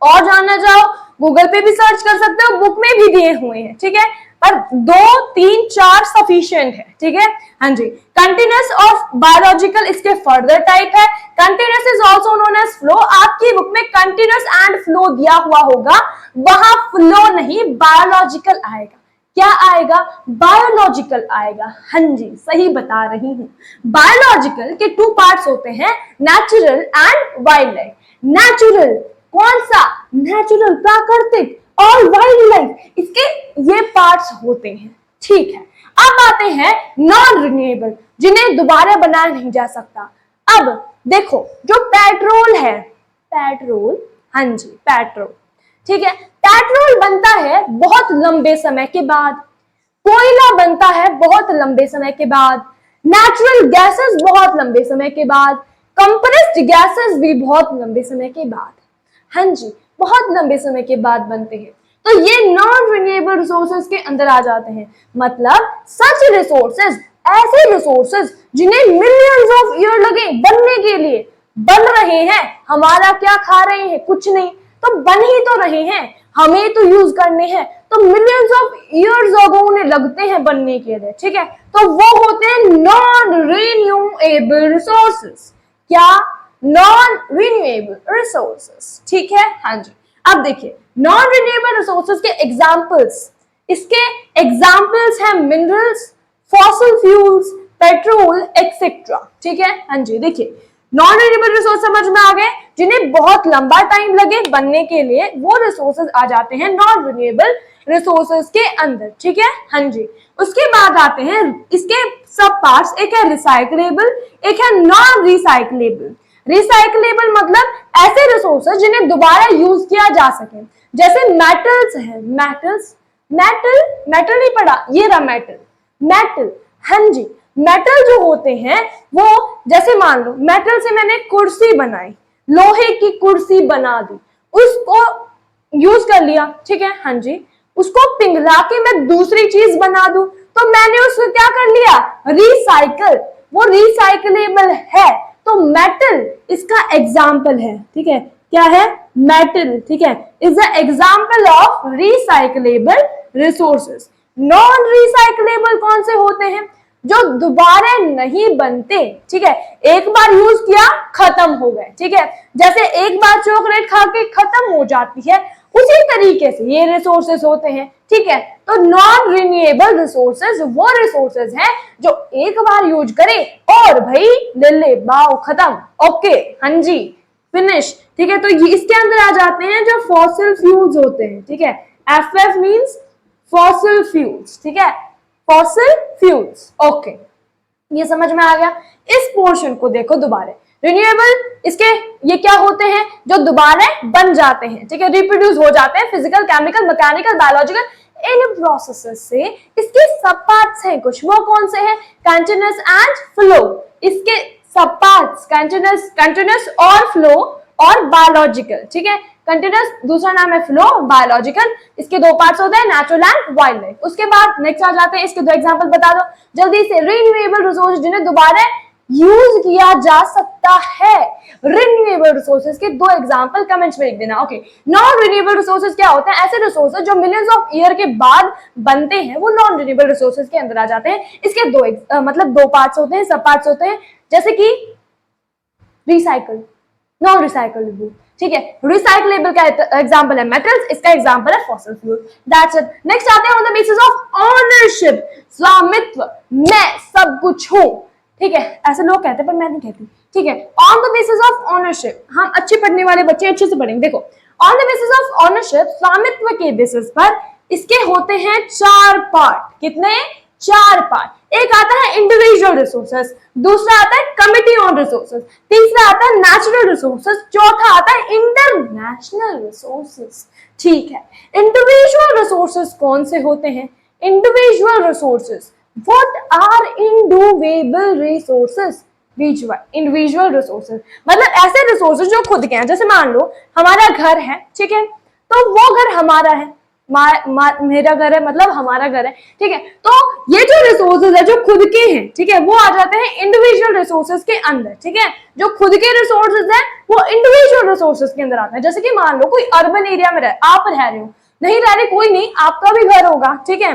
और जानना चाहो गूगल पे भी सर्च कर सकते हो, बुक में भी दिए हुए हैं। ठीक है, पर 2, 3, 4 सफिशिएंट है। ठीक है, हाँ जी। कंटिन्यूअस ऑफ बायोलॉजिकल इसके फर्दर टाइप है। Continuous is also known as flow. आपकी बुक में कंटिन्यूअस एंड फ्लो दिया हुआ होगा, वहां फ्लो नहीं बायोलॉजिकल आएगा। क्या आएगा? बायोलॉजिकल आएगा। हाँ जी, सही बता रही हूं। बायोलॉजिकल के 2 पार्ट्स होते हैं, natural and wild life. Natural कौन सा? नेचुरल, प्राकृतिक, और वाइल्ड लाइफ, इसके ये पार्ट्स होते हैं। ठीक है, अब आते हैं नॉन रिन्यूएबल, जिन्हें दोबारा बनाया नहीं जा सकता। अब देखो, जो पेट्रोल है, पेट्रोल, हाँ जी पेट्रोल, ठीक है, पेट्रोल बनता है बहुत लंबे समय के बाद, कोयला बनता है बहुत लंबे समय के बाद, नेचुरल गैसेस बहुत लंबे समय के बाद, कंप्रेस्ड गैसेस भी बहुत लंबे समय के बाद। हाँ जी, बहुत लंबे समय के बाद बनते हैं। तो ये नॉन रिन्यूएबल रिसोर्सेज के अंदर आ जाते हैं। मतलब सच रिसोर्सेज, ऐसे रिसोर्सेज जिन्हें मिलियंस ऑफ ईयर लगे बनने के लिए, बन रहे हैं। हमारा क्या खा रहे हैं? कुछ नहीं, तो बन ही तो रहे हैं, हमें तो यूज करने हैं, तो मिलियंस ऑफ ईयर्स अगो उन्हें लगते हैं बनने के लिए। ठीक है, तो वो होते हैं नॉन रिन्यूएबल रिसोर्सेज। क्या? Non renewable resources. ठीक है, हाँ जी। अब देखिए, नॉन रिन्यूएबल रिसोर्सेज के एग्जांपल्स, इसके एग्जांपल्स हैं minerals, fossil fuels, petrol etcetera. ठीक है, हाँ जी। देखिए, नॉन रिन्यूएबल रिसोर्स समझ में आ गए, जिन्हें बहुत लंबा टाइम लगे बनने के लिए, वो रिसोर्सेज आ जाते हैं नॉन रिन्यूएबल रिसोर्सेज के अंदर। ठीक है, हाँ जी। उसके बाद आते हैं इसके सब पार्ट्स, एक है रिसाइकलेबल, एक है नॉन रिसाइकलेबल। रिसाइकलेबल मतलब ऐसे रिसोर्सेज जिन्हें दोबारा यूज किया जा सके, जैसे मेटल्स है, मेटल नहीं पढ़ा, ये रहा मेटल। हाँ जी, मेटल जो होते हैं वो, जैसे मान लो मेटल से मैंने कुर्सी बनाई, लोहे की कुर्सी बना दी, उसको यूज कर लिया। ठीक है, हाँ जी। उसको पिघला के मैं दूसरी चीज बना दूं, तो मैंने उसको क्या कर लिया? रिसाइकल। वो रिसाइकलेबल है, तो मेटल इसका एग्जाम्पल है। ठीक है, क्या है? मेटल। ठीक है, is the example of recyclable resources. Non recyclable कौन से होते हैं? जो दोबारा नहीं बनते। ठीक है, एक बार यूज किया, खत्म हो गए। ठीक है, जैसे एक बार चॉकलेट खा के खत्म हो जाती है, उसी तरीके से ये रिसोर्सेज होते हैं। ठीक है, तो नॉन रिन्यूएबल रिसोर्सेज वो रिसोर्सेज हैं जो एक बार यूज करे और भाई ले बाओ खत्म। ओके, हाँ जी, फिनिश। ठीक है, तो ये इसके अंदर आ जाते हैं जो फॉसिल फ्यूल्स होते हैं। ठीक है, FF मींस फॉसिल फ्यूल्स। ठीक है, फॉसिल फ्यूल्स। ओके, ये समझ में आ गया। इस पोर्शन को देखो दोबारा। रिन्यूएबल, इसके ये क्या होते हैं? जो दोबारा बन जाते हैं। ठीक है, रिप्रोड्यूस हो जाते हैं फिजिकल, केमिकल, मैकेनिकल, बायोलॉजिकल, इन प्रोसेसेस से। इसके सब पार्ट्स हैं कुछ, वो कौन से हैं? Continuous and flow. इसके सब पार्ट्स कंटीन्यूअस और फ्लो और बायोलॉजिकल। ठीक है, कंटीन्यूअस दूसरा नाम है फ्लो, बायोलॉजिकल। इसके 2 पार्ट्स होते हैं, नेचुरल एंड वाइल्ड लाइफ। उसके बाद नेक्स्ट आ जाते हैं, इसके 2 एग्जांपल बता दो जल्दी से। रिन्यूएबल रिसोर्स जिन्हें दोबारा यूज किया जा सकता है। रिन्यूएबल रिसोर्सेज के दो एग्जांपल कमेंट्स में लिख देना। ओके, नॉन रिन्यूएबल रिसोर्सेज क्या होते हैं? ऐसे रिसोर्सेज जो मिलियंस ऑफ ईयर के बाद बनते हैं, वो नॉन रिन्यूएबल रिसोर्सेज के अंदर आ जाते हैं। इसके मतलब दो पार्ट्स होते हैं, सब पार्ट्स होते हैं, जैसे कि रिसाइकल, नॉन रिसाइकलेबल। ठीक है, रिसाइकलेबल का एग्जांपल है मेटल्स, इसका एग्जांपल है fossil fuel. That's it. Next आते हैं on the basis of ownership, स्वामित्व, मैं सब कुछ हूं। ठीक है, ऐसे लोग कहते हैं पर मैं नहीं कहती। ठीक है, on the basis of ownership, हम अच्छे पढ़ने वाले बच्चे अच्छे से पढ़ेंगे। देखो, on the basis of ownership, स्वामित्व के बेसिस पर इसके होते हैं 4 पार्ट। कितने? 4 पार्ट। एक आता है इंडिविजुअल रिसोर्सेस, दूसरा आता है कमिटी ऑन रिसोर्सेस, तीसरा आता है नेचुरल रिसोर्सेस, चौथा आता है इंटरनेशनल रिसोर्सेस। ठीक है, इंडिविजुअल रिसोर्सेस कौन से होते हैं? Individual resources, what are individual resources? Individual resources मतलब ऐसे रिसोर्सेस जो खुद के हैं। जैसे मान लो हमारा घर है, ठीक है, तो वो घर हमारा है, मेरा घर है मतलब हमारा घर है। ठीक है, तो ये जो रिसोर्सेज है जो खुद के हैं, ठीक है, वो आ जाते हैं इंडिविजुअल रिसोर्सेज के अंदर। ठीक है, जो खुद के रिसोर्सेज है वो इंडिविजुअल रिसोर्सेज के अंदर आते हैं। जैसे कि मान लो कोई अर्बन एरिया में आप रह रहे हो, नहीं रह रहे कोई नहीं, आपका भी घर होगा। ठीक है,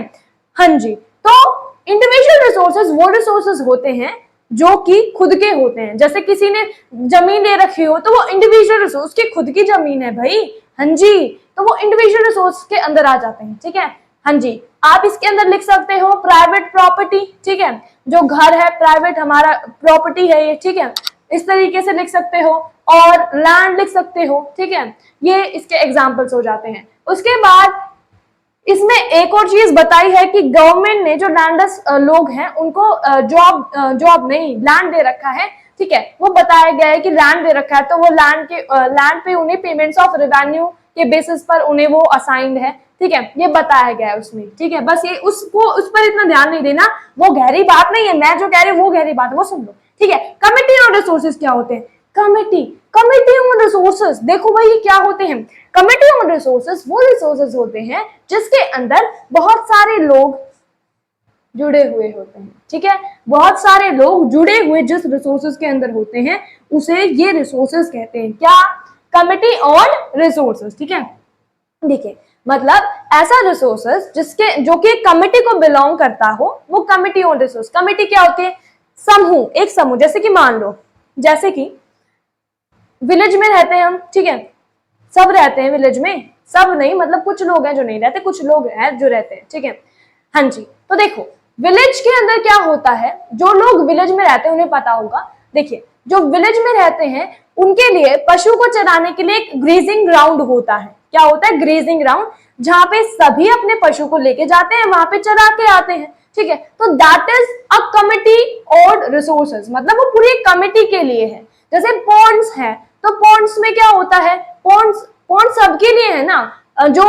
हाँ जी, तो इंडिविजुअल रिसोर्सेज वो रिसोर्सेज होते हैं जो कि खुद के होते हैं। जैसे किसी ने जमीन ले रखी हो तो वो इंडिविजुअल रिसोर्स की खुद की जमीन है भाई। हाँ जी, तो वो इंडिविजुअल रिसोर्स के अंदर आ जाते हैं। ठीक है, हाँ जी, आप इसके अंदर लिख सकते हो प्राइवेट प्रॉपर्टी। ठीक है, जो घर है प्राइवेट हमारा प्रॉपर्टी है ये। ठीक है, इस तरीके से लिख सकते हो, और लैंड लिख सकते हो। ठीक है, ये इसके एग्जाम्पल्स हो जाते हैं। उसके बाद इसमें एक और चीज बताई है कि गवर्नमेंट ने जो लैंडलेस लोग हैं उनको जॉब नहीं लैंड दे रखा है। ठीक है, वो बताया गया है कि लैंड दे रखा है, तो वो लैंड पे उन्हें पेमेंट्स ऑफ रेवेन्यू के बेसिस पर उन्हें वो असाइंड है। ठीक है, ये बताया गया है उसमें। ठीक है, बस ये उस पर इतना ध्यान नहीं देना, वो गहरी बात नहीं है, मैं जो कह रही हूँ वो गहरी बात है, वो सुन लो। ठीक है, कमिटी ऑन रिसोर्सेज क्या होते हैं? कमिटी ऑन रिसोर्सेज, देखो भाई ये क्या होते हैं? कमिटी ऑन रिसोर्सेज वो रिसोर्सेज होते हैं जिसके अंदर बहुत सारे लोग जुड़े हुए होते हैं। ठीक है, बहुत सारे लोग जुड़े हुए जिस रिसोर्सेज के अंदर होते हैं उसे ये रिसोर्सेज कहते हैं। क्या? Committee on resources. ठीक है, देखिए मतलब ऐसा रिसोर्सेज जो कि कमिटी को बिलोंग करता हो, वो कमिटी ऑन रिसोर्स। कमिटी क्या होती है? समूह, एक समूह। जैसे कि मान लो, जैसे कि विलेज में रहते हैं हम, ठीक है, सब रहते हैं विलेज में, सब नहीं मतलब कुछ लोग हैं जो नहीं रहते, कुछ लोग हैं जो रहते हैं। ठीक है, हाँ जी, तो देखो विलेज के अंदर क्या होता है, जो लोग विलेज में रहते हैं उन्हें पता होगा। देखिए, जो विलेज में रहते हैं उनके लिए पशु को चराने के लिए एक ग्रेजिंग ग्राउंड होता है। क्या होता है? ग्रेजिंग ग्राउंड, जहां पे सभी अपने पशु को लेके जाते हैं, वहां पे चरा के आते हैं। ठीक है, तो that is a committee on resources, मतलब वो पूरी कमिटी के लिए है। जैसे पॉन्ड्स है, तो पॉन्ड्स में क्या होता है? पॉन्ड सबके लिए है ना, जो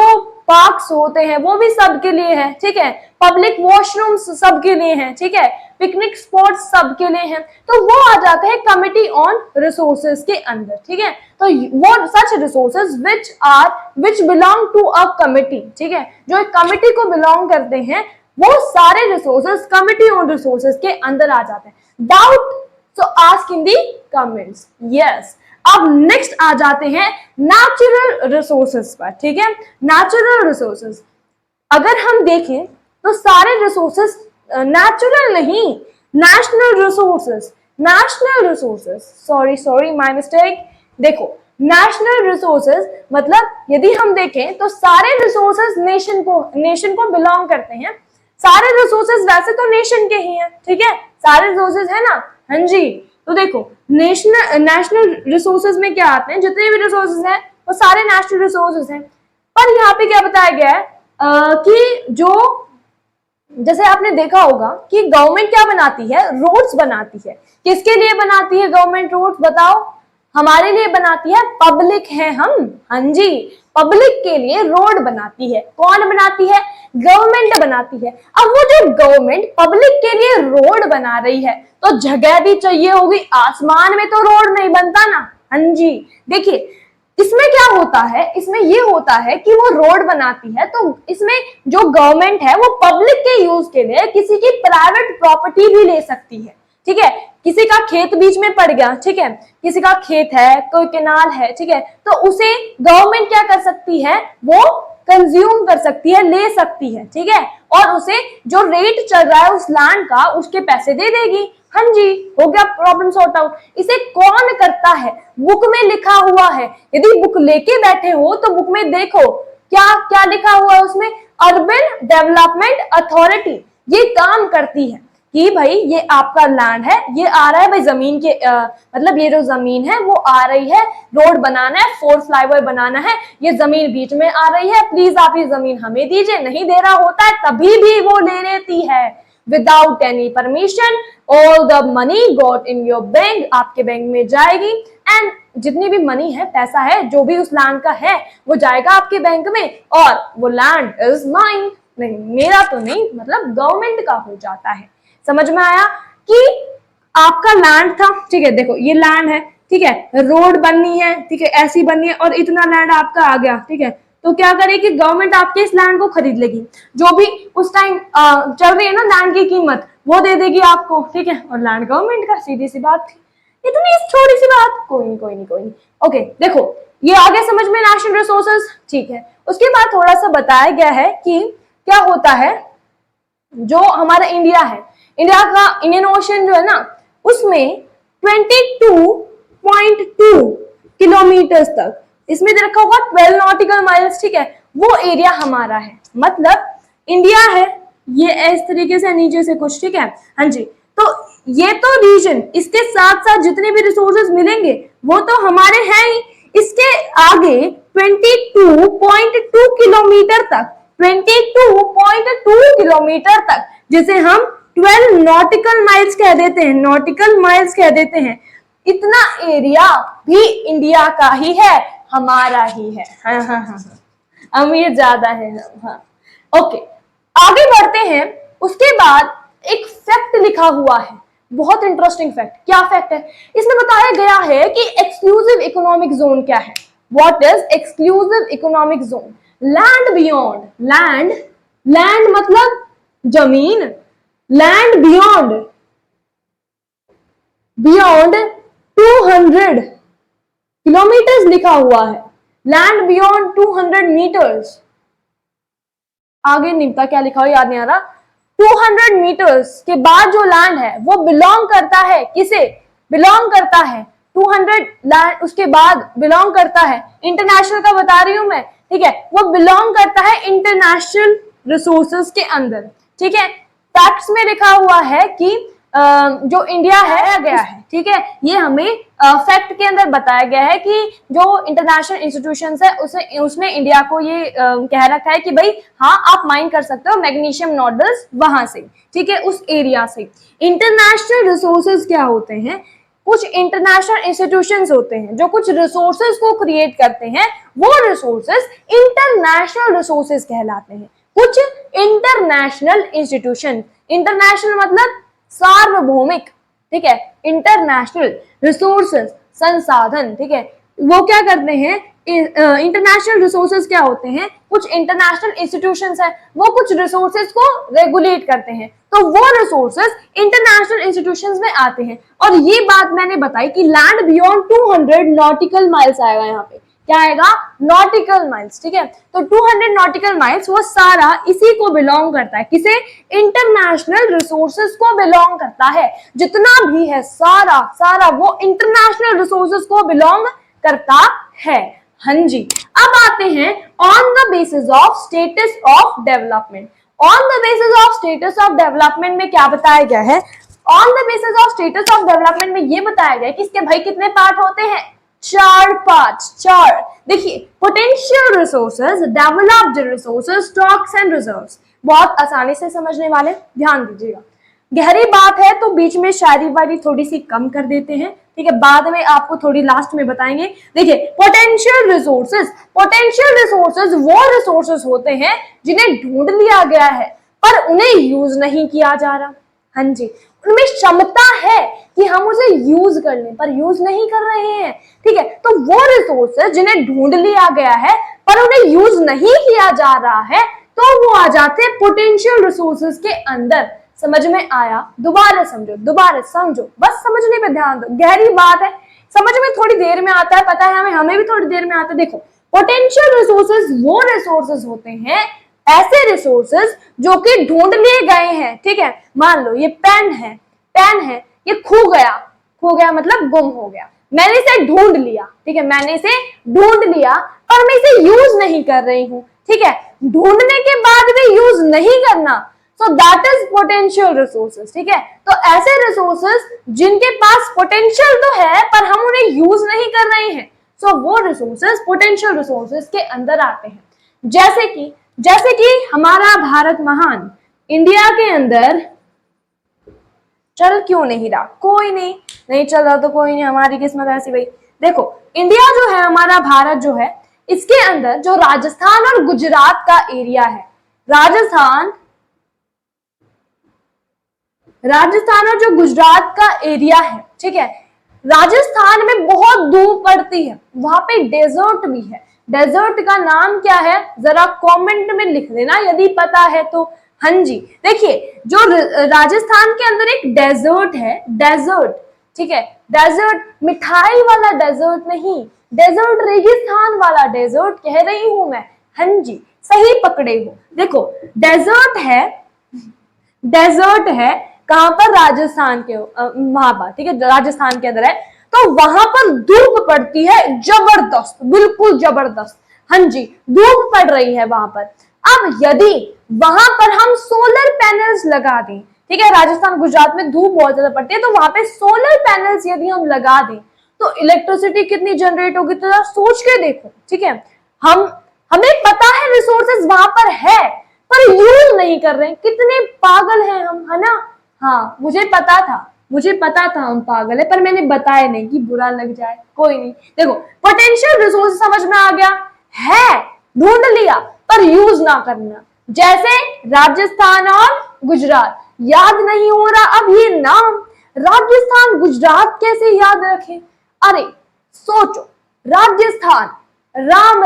पार्क्स होते हैं वो भी सबके लिए है। ठीक है, पब्लिक वॉशरूम्स सबके लिए हैं। ठीक है, पिकनिक स्पॉट्स सबके लिए हैं, तो वो आ जाते हैं कमिटी ऑन रिसोर्सेज के अंदर। ठीक है, तो वो such resources which belong to a committee. ठीक है, जो एक कमिटी को बिलोंग करते हैं वो सारे रिसोर्सेज कमिटी ऑन रिसोर्सेज के अंदर आ जाते हैं। Doubt? So ask in the comments. Yes, अब नेक्स्ट आ जाते हैं नेचुरल रिसोर्सेज पर। ठीक है, नेचुरल रिसोर्सेज अगर हम देखें तो सारे रिसोर्सेज नेचुरल नहीं, national resources, sorry my mistake. देखो, नेशनल रिसोर्सेज मतलब यदि हम देखें तो सारे रिसोर्सेज नेशन को बिलोंग करते हैं। सारे रिसोर्सेज वैसे तो नेशन के ही हैं। ठीक है, सारे रिसोर्सेज है ना। हाँ जी, तो देखो नेशनल रिसोर्सेज में क्या आते हैं? जितने भी रिसोर्सेज हैं वो सारे नेशनल रिसोर्सेज हैं। पर यहाँ पे क्या बताया गया है कि जो जैसे आपने देखा होगा कि गवर्नमेंट क्या बनाती है? रोड्स बनाती है। किसके लिए बनाती है गवर्नमेंट रोड्स? बताओ। हमारे लिए बनाती है, पब्लिक है हम। हाँ जी, पब्लिक के लिए रोड बनाती है। कौन बनाती है? गवर्नमेंट बनाती है। अब वो जो गवर्नमेंट पब्लिक के लिए रोड बना रही है तो जगह भी चाहिए होगी, आसमान में तो रोड नहीं बनता ना। हाँ जी, देखिए इसमें क्या होता है, इसमें ये होता है कि वो रोड बनाती है तो इसमें जो गवर्नमेंट है वो पब्लिक के यूज के लिए किसी की प्राइवेट प्रॉपर्टी भी ले सकती है। ठीक है, किसी का खेत बीच में पड़ गया, ठीक है, किसी का खेत है, कोई केनाल है, ठीक है, तो उसे गवर्नमेंट क्या कर सकती है, वो कंज्यूम कर सकती है, ले सकती है, ठीक है, और उसे जो रेट चल रहा है उस लैंड का उसके पैसे दे देगी। हाँ जी, हो गया प्रॉब्लम सॉर्ट आउट। इसे कौन करता है, बुक में लिखा हुआ है। यदि बुक लेके बैठे हो तो बुक में देखो क्या क्या लिखा हुआ है उसमें, अर्बन डेवलपमेंट अथॉरिटी ये काम करती है कि भाई ये आपका लैंड है, ये आ रहा है भाई जमीन के मतलब ये जो जमीन है वो आ रही है, रोड बनाना है, 4 फ्लाईओवर बनाना है, ये जमीन बीच में आ रही है, प्लीज आप ये जमीन हमें दीजिए। नहीं दे रहा होता है तभी भी वो ले लेती है without any permission. All the money got in your bank, आपके बैंक में जाएगी, एंड जितनी भी मनी है, पैसा है, जो भी उस लैंड का है वो जाएगा आपके बैंक में, और वो लैंड इज माइन, नहीं मेरा तो नहीं, मतलब गवर्नमेंट का हो जाता है। समझ में आया कि आपका लैंड था, ठीक है, देखो ये लैंड है, ठीक है, रोड बननी है, ठीक है, ऐसी बननी है, और इतना लैंड आपका आ गया, ठीक है, तो क्या करेगी गवर्नमेंट, आपके इस लैंड को खरीद लेगी, जो भी उस टाइम चल रही है ना लैंड की कीमत वो दे देगी आपको, ठीक है, और लैंड गवर्नमेंट का, सीधी सी बात थी, इतनी छोटी सी बात, कोई नहीं कोई नहीं कोई नहीं। ओके, देखो ये आगे समझ में नेशनल रिसोर्सेज, ठीक है। उसके बाद थोड़ा सा बताया गया है कि क्या होता है, जो हमारा इंडिया है, इंडिया का इंडियन ओशन जो है ना, उसमें 22.2 किलोमीटर तक, इसमें दे रखा होगा 12 नॉटिकल माइल्स, ठीक है, वो एरिया हमारा है, मतलब इंडिया है ये इस तरीके से नीचे से कुछ, ठीक है, हाँ जी, तो ये तो रीजन, इसके साथ साथ जितने भी रिसोर्सेज मिलेंगे वो तो हमारे हैं ही, इसके आगे 22.2 किलोमीटर तक, 22.2 किलोमीटर तक, जिसे हम 12 नॉटिकल माइल्स कह देते हैं, नॉटिकल माइल्स कह देते हैं, इतना एरिया भी इंडिया का ही है, हमारा ही है। हाँ हाँ हाँ, अमीर ज्यादा है हम, हाँ। ओके, आगे बढ़ते हैं। उसके बाद एक फैक्ट लिखा हुआ है, बहुत इंटरेस्टिंग फैक्ट। क्या फैक्ट है, इसमें बताया गया है कि एक्सक्लूसिव इकोनॉमिक जोन क्या है। What is exclusive economic zone? Land beyond, land, land मतलब जमीन, लैंड बियॉन्ड, बियॉन्ड 200 किलोमीटर्स लिखा हुआ है, लैंड बियॉन्ड 200 मीटर्स। आगे निपटा क्या लिखा हो याद नहीं आ रहा। 200 मीटर्स के बाद जो लैंड है वो बिलोंग करता है किसे? बिलोंग करता है 200 लैंड, उसके बाद बिलोंग करता है, इंटरनेशनल का बता रही हूं मैं, ठीक है, वो बिलोंग करता है इंटरनेशनल रिसोर्सेज के अंदर, ठीक है। फैक्ट्स में लिखा हुआ है कि जो इंडिया है गया है, ठीक है, ये हमें फैक्ट के अंदर बताया गया है कि जो इंटरनेशनल इंस्टीट्यूशंस है उसे उसने इंडिया को ये कह रखा है कि भाई हाँ आप माइन कर सकते हो मैग्नीशियम नोडल्स वहां से, ठीक है, उस एरिया से। इंटरनेशनल रिसोर्सेज क्या होते हैं? कुछ इंटरनेशनल इंस्टीट्यूशंस होते हैं जो कुछ रिसोर्सेज को क्रिएट करते हैं, वो रिसोर्सेज इंटरनेशनल रिसोर्सेज कहलाते हैं। कुछ इंटरनेशनल इंस्टीट्यूशन, इंटरनेशनल मतलब सार्वभौमिक, ठीक है, इंटरनेशनल रिसोर्सेज संसाधन, ठीक है, वो क्या करते हैं? इंटरनेशनल रिसोर्सेज क्या होते हैं? कुछ इंटरनेशनल इंस्टीट्यूशंस है, वो कुछ रिसोर्सेज को रेगुलेट करते हैं, तो वो रिसोर्सेज इंटरनेशनल इंस्टीट्यूशंस में आते हैं। और ये बात मैंने बताई कि लैंड बियॉन्ड 200 नॉटिकल माइल्स आएगा, यहाँ पे क्या आएगा? नॉटिकल माइल्स, ठीक है। तो 200 नॉटिकल माइल्स वो सारा इसी को बिलोंग करता है, किसे? इंटरनेशनल रिसोर्सेज को बिलोंग करता है, जितना भी है सारा सारा वो इंटरनेशनल रिसोर्सेज को बिलोंग करता है। हाँ जी, अब आते हैं on the basis of status of development. On the basis of status of development में क्या बताया गया है? On the basis of status of development में ये बताया गया है कि इसके भाई कितने पार्ट होते हैं? 4 पार्ट, 4। देखिए, potential resources, developed resources, stocks and reserves, बहुत आसानी से समझने वाले, ध्यान दीजिएगा। गहरी बात है तो बीच में शायरी वारी थोड़ी सी कम कर देते हैं, ठीक है, बाद में आपको थोड़ी लास्ट में बताएंगे। देखिए, पोटेंशियल रिसोर्सेज, पोटेंशियल रिसोर्सेज वो रिसोर्सेज होते हैं जिन्हें ढूंढ लिया गया है पर उन्हें यूज नहीं किया जा रहा। हाँ जी, उनमें क्षमता है कि हम उसे यूज कर लें पर यूज नहीं कर रहे हैं, ठीक है, तो वो रिसोर्सेज जिन्हें ढूंढ लिया गया है पर उन्हें यूज नहीं किया जा रहा है, तो वो आ जाते हैं पोटेंशियल रिसोर्सेज के अंदर। समझ में आया? दोबारा समझो, दोबारा समझो, बस समझने पे ध्यान दो, गहरी बात है, समझ में थोड़ी देर में आता है, पता है हमें भी थोड़ी देर में आता है। देखो, पोटेंशियल रिसोर्सेज वो रिसोर्सेज होते हैं, ऐसे रिसोर्सेज जो कि ढूंढ लिए गए हैं, ठीक है। मान लो ये पेन है, ये खो गया मतलब गुम हो गया, मैंने इसे ढूंढ लिया, ठीक है, मैंने इसे ढूंढ लिया और मैं इसे यूज नहीं कर रही हूं, ठीक है, ढूंढने के बाद भी यूज नहीं करना, so that is potential resources, ठीक है। तो ऐसे रिसोर्सेज जिनके पास पोटेंशियल तो है पर हम उन्हें यूज नहीं कर रहे हैं, सो वो रिसोर्सेज पोटेंशियल रिसोर्सेज के अंदर आते हैं। जैसे कि हमारा भारत महान, इंडिया के अंदर चल क्यों नहीं रहा, कोई नहीं चल रहा तो कोई नहीं, हमारी किस्मत ऐसी भाई। देखो, इंडिया जो है, हमारा भारत जो है, इसके अंदर जो राजस्थान और गुजरात का एरिया है, राजस्थान और जो गुजरात का एरिया है, ठीक है, राजस्थान में बहुत धूप पड़ती है, वहां पे डेजर्ट भी है। डेजर्ट का नाम क्या है, जरा कमेंट में लिख देना यदि पता है तो। हाँ जी, देखिए, जो राजस्थान के अंदर एक डेजर्ट है, डेजर्ट, ठीक है, डेजर्ट मिठाई वाला डेजर्ट नहीं, डेजर्ट रेगिस्तान वाला डेजर्ट कह रही हूं मैं। हाँ जी, सही पकड़े हो। देखो, डेजर्ट है कहां पर, राजस्थान के वहां पर, ठीक है, राजस्थान के अंदर है, तो वहां पर धूप पड़ती है जबरदस्त, बिल्कुल जबरदस्त। हाँ जी, धूप पड़ रही है वहां पर। अब यदि वहां पर हम सोलर पैनल्स लगा दें, ठीक है, राजस्थान गुजरात में धूप बहुत ज्यादा पड़ती है, तो वहां पे सोलर पैनल्स यदि हम लगा दें तो इलेक्ट्रिसिटी कितनी जनरेट होगी, तो सोच के देखो, ठीक है। हमें पता है रिसोर्सेज वहां पर है पर यूज नहीं कर रहे हैं, कितने पागल हैं हम, है ना। हाँ, मुझे पता था हम पागल है, पर मैंने बताया नहीं कि बुरा लग जाए, कोई नहीं। देखो, पोटेंशियल रिसोर्स समझ में आ गया है, ढूंढ लिया पर यूज ना करना। जैसे राजस्थान और गुजरात, याद नहीं हो रहा अब ये नाम, राजस्थान गुजरात कैसे याद रखें। अरे सोचो, राजस्थान, राम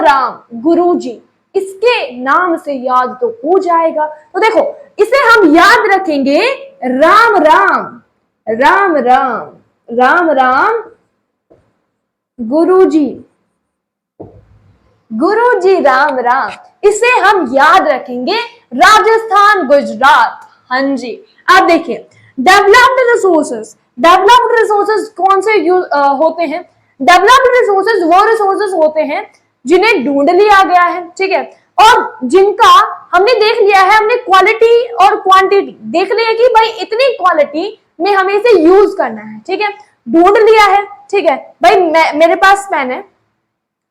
गुरुजी, इसके नाम से याद तो हो जाएगा। तो देखो, इसे हम याद रखेंगे राम राम गुरुजी राम, इसे हम याद रखेंगे राजस्थान गुजरात। हाँ जी, अब देखिए, डेवलप्ड रिसोर्सेज कौन से होते हैं। डेवलप्ड रिसोर्सेज वो रिसोर्सेज होते हैं जिन्हें ढूंढ लिया गया है, ठीक है, और जिनका हमने देख लिया है, हमने क्वालिटी और क्वांटिटी देख लिया कि भाई इतनी क्वालिटी में हमें इसे यूज करना है, ठीक है, ढूंढ लिया है, ठीक है। भाई मेरे पास पेन है,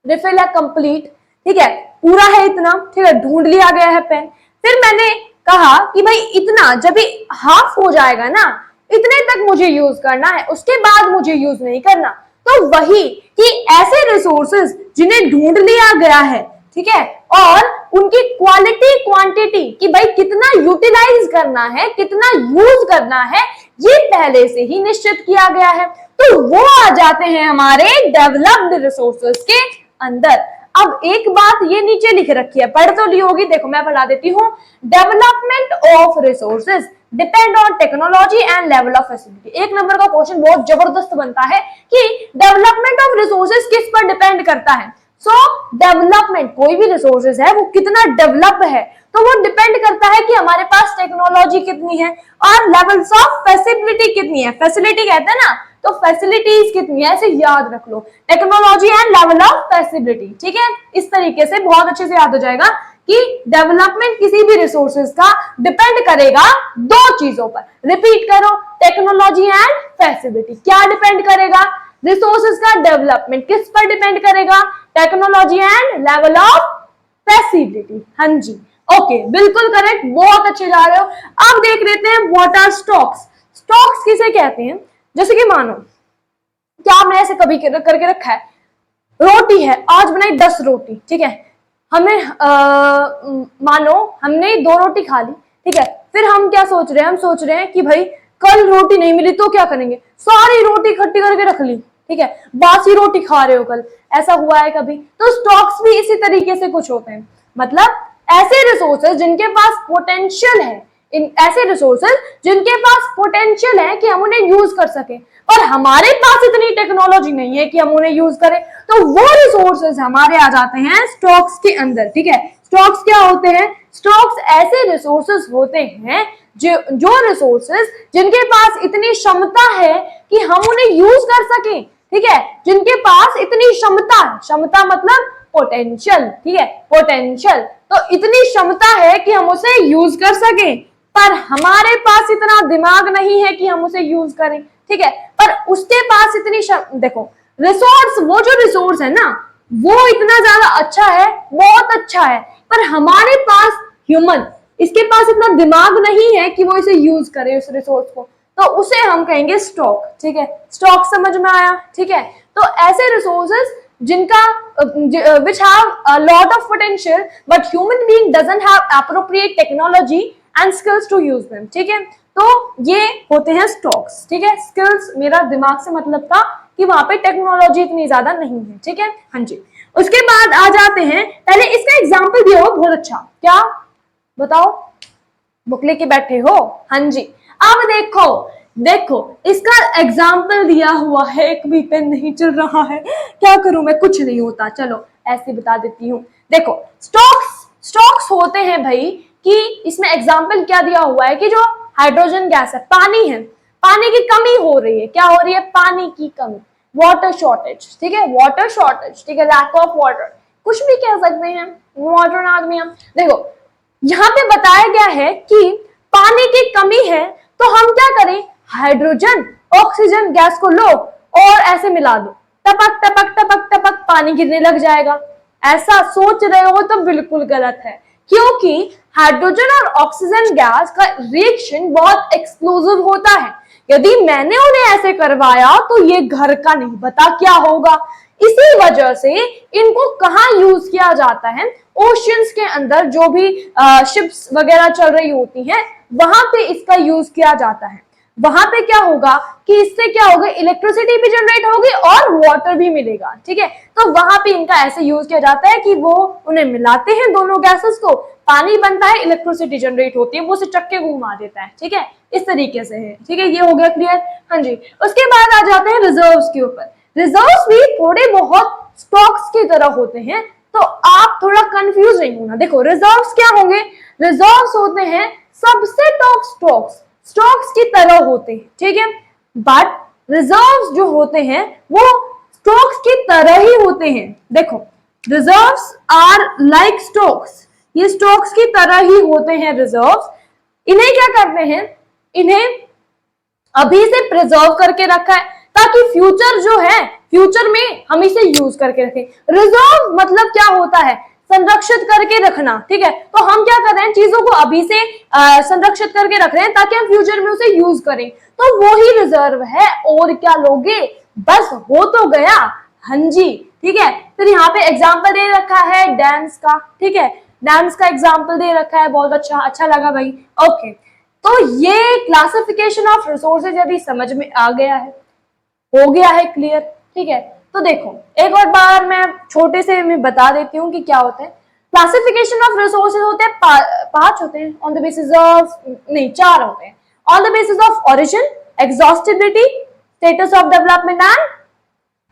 रिफिल है कंप्लीट, ठीक है, पूरा है इतना, ठीक है, ढूंढ लिया गया है पेन। फिर मैंने कहा कि भाई इतना जब भी हाफ हो जाएगा ना, इतने तक मुझे यूज करना है, उसके बाद मुझे यूज नहीं करना। तो वही कि ऐसे रिसोर्सेज जिन्हें ढूंढ लिया गया है, ठीक है, और उनकी क्वालिटी क्वांटिटी कि भाई कितना यूटिलाइज करना है, कितना यूज करना है, ये पहले से ही निश्चित किया गया है, तो वो आ जाते हैं हमारे डेवलप्ड रिसोर्सेज के अंदर। अब एक बात ये नीचे लिख रखी है, पढ़ तो ली होगी, देखो मैं पढ़ा देती हूँ। Development of resources depend on technology and level of facility. एक नंबर का क्वेश्चन बहुत जबरदस्त बनता है कि डेवलपमेंट ऑफ रिसोर्सेज किस पर डिपेंड करता है। सो डेवलपमेंट, कोई भी रिसोर्सेज है वो कितना डेवलप है, तो वो डिपेंड करता है कि हमारे पास टेक्नोलॉजी कितनी है और लेवल्स ऑफ फैसिलिटी कितनी है। फैसिलिटी कहते हैं ना, तो फैसिलिटीज कितनी है, ऐसे याद रख लो, technology and level of facility, ठीक है। इस तरीके से बहुत अच्छे से याद हो जाएगा कि डेवलपमेंट किसी भी रिसोर्सेज का डिपेंड करेगा दो चीजों पर। रिपीट करो, टेक्नोलॉजी एंड फैसिलिटी। क्या डिपेंड करेगा, रिसोर्सेज का डेवलपमेंट किस पर डिपेंड करेगा, technology and level of facility. हाँ जी, ओके, बिल्कुल करेक्ट, बहुत अच्छे जा रहे हो। अब देख लेते हैं व्हाट आर स्टॉक्स। स्टॉक्स किसे कहते हैं, जैसे कि मानो क्या हमने ऐसे कभी करके रखा है, रोटी है, आज बनाई 10 रोटी, ठीक है, हमें मानो हमने 2 रोटी खा ली, ठीक है, फिर हम क्या सोच रहे हैं, हम सोच रहे हैं कि भाई कल रोटी नहीं मिली तो क्या करेंगे, सारी रोटी इकट्ठी करके रख ली, ठीक है, बासी रोटी खा रहे हो कल, ऐसा हुआ है कभी। तो स्टॉक्स भी इसी तरीके से कुछ होते हैं, मतलब ऐसे रिसोर्सेज जिनके पास पोटेंशियल है, ऐसे रिसोर्सेज जिनके पास पोटेंशियल है कि हम उन्हें यूज कर सके, पर हमारे पास इतनी टेक्नोलॉजी नहीं है कि हम उन्हें यूज करें, तो वो रिसोर्सेज हमारे आ जाते हैं स्टॉक्स के अंदर। ठीक है, स्टॉक्स क्या होते हैं? स्टॉक्स ऐसे रिसोर्सेज होते हैं जो रिसोर्सेज जिनके पास इतनी क्षमता है कि हम उन्हें यूज कर सके। ठीक है, जिनके पास इतनी क्षमता मतलब पोटेंशियल। ठीक है, पोटेंशियल, तो इतनी क्षमता है कि हम उसे यूज कर सके, पर हमारे पास इतना दिमाग नहीं है कि हम उसे यूज करें। ठीक है, पर उसके पास इतनी देखो रिसोर्स, वो जो रिसोर्स है ना वो इतना ज्यादा अच्छा है, बहुत अच्छा है, पर हमारे पास ह्यूमन, इसके पास इतना दिमाग नहीं है कि वो इसे यूज करे उस रिसोर्स को, तो उसे हम कहेंगे स्टॉक। ठीक है, स्टॉक समझ में आया? ठीक है, तो ऐसे रिसोर्सेज जिनका which have a lot of potential but human being doesn't have appropriate technology and skills to use them। ठीक है, तो ये होते हैं स्टॉक्स। ठीक है, स्किल्स मेरा दिमाग से मतलब था कि वहां पे टेक्नोलॉजी इतनी ज्यादा नहीं है। ठीक है, हाँ जी। उसके बाद आ जाते हैं, पहले इसका एग्जाम्पल दिया हो बहुत अच्छा, क्या बताओ? बुक लेके बैठे हो? हाँ जी। अब देखो इसका एग्जाम्पल दिया हुआ है, एक भी पेन नहीं चल रहा है, क्या करूं मैं, कुछ नहीं होता, चलो ऐसे बता देती हूँ। देखो स्टॉक्स होते हैं भाई, कि इसमें एग्जाम्पल क्या दिया हुआ है कि जो हाइड्रोजन गैस है, पानी है, पानी की कमी हो रही है, क्या हो रही है? पानी की कमी, वाटर शॉर्टेज। ठीक है, वाटर शॉर्टेज, ठीक है, लैक ऑफ वाटर, कुछ भी कह सकते हैं, मॉडर्न आदमी हम। देखो यहाँ पे बताया गया है कि पानी की कमी है, तो हम क्या करें? हाइड्रोजन ऑक्सीजन गैस को लो और ऐसे मिला दो, टपक टपक टपक टपक पानी गिरने लग जाएगा। ऐसा सोच रहे हो तो बिल्कुल गलत है, क्योंकि हाइड्रोजन और ऑक्सीजन गैस का रिएक्शन बहुत एक्सप्लोसिव होता है। यदि मैंने उन्हें ऐसे करवाया तो ये घर का नहीं बता क्या होगा। इसी वजह से इनको कहाँ यूज किया जाता है? ओशियंस के अंदर, जो भी शिप्स वगैरह चल रही होती हैं, वहां पे इसका यूज किया जाता है। वहां पे क्या होगा कि इससे क्या होगा? इलेक्ट्रिसिटी भी जनरेट होगी और वाटर भी मिलेगा। ठीक है, तो वहां पे इनका ऐसे यूज किया जाता है कि वो उन्हें मिलाते हैं दोनों गैसेस को, पानी बनता है, इलेक्ट्रिसिटी जनरेट होती है, वो उसे चक्के घुमा देता है। ठीक है, इस तरीके से है। ठीक है, ये हो गया क्लियर? हाँ जी। उसके बाद आ जाते हैं रिजर्व्स के ऊपर। रिजर्व्स भी थोड़े बहुत स्टॉक्स की तरह होते हैं, तो आप थोड़ा कंफ्यूज नहीं होना। देखो रिजर्व्स क्या होंगे? रिजर्व्स होते हैं सबसेट ऑफ स्टॉक्स की तरह होते हैं। ठीक है, बट रिजर्व्स जो होते हैं वो स्टॉक्स की तरह ही होते हैं। देखो रिजर्व्स आर लाइक स्टॉक्स, ये स्टॉक्स की तरह ही होते हैं रिजर्व्स। इन्हें क्या करते हैं? इन्हें अभी से प्रिजर्व करके रखा है ताकि फ्यूचर जो है, फ्यूचर में हम इसे यूज करके रखें। रिजर्व मतलब क्या होता है? संरक्षित करके रखना। ठीक है, तो हम क्या कर रहे हैं? चीजों को अभी से संरक्षित करके रख रहे हैं ताकि हम फ्यूचर में उसे यूज करें, तो वो ही रिजर्व है। और क्या लोगे? बस हो तो गया। हाँ जी, ठीक है। फिर यहाँ पे एग्जाम्पल दे रखा है डैम्स का। ठीक है, डैम्स का एग्जाम्पल दे रखा है, बहुत अच्छा लगा भाई। ओके, तो ये क्लासिफिकेशन ऑफ रिसोर्सेज यदि समझ में आ गया है, हो गया है क्लियर। ठीक है, तो देखो एक और बार मैं छोटे से मैं बता देती हूँ कि क्या होता है। क्लासिफिकेशन ऑफ रिसोर्सेज होते हैं पांच होते हैं, ऑन द बेसिस ऑफ, नहीं 4 होते हैं। On the basis of origin, exhaustibility, status of development and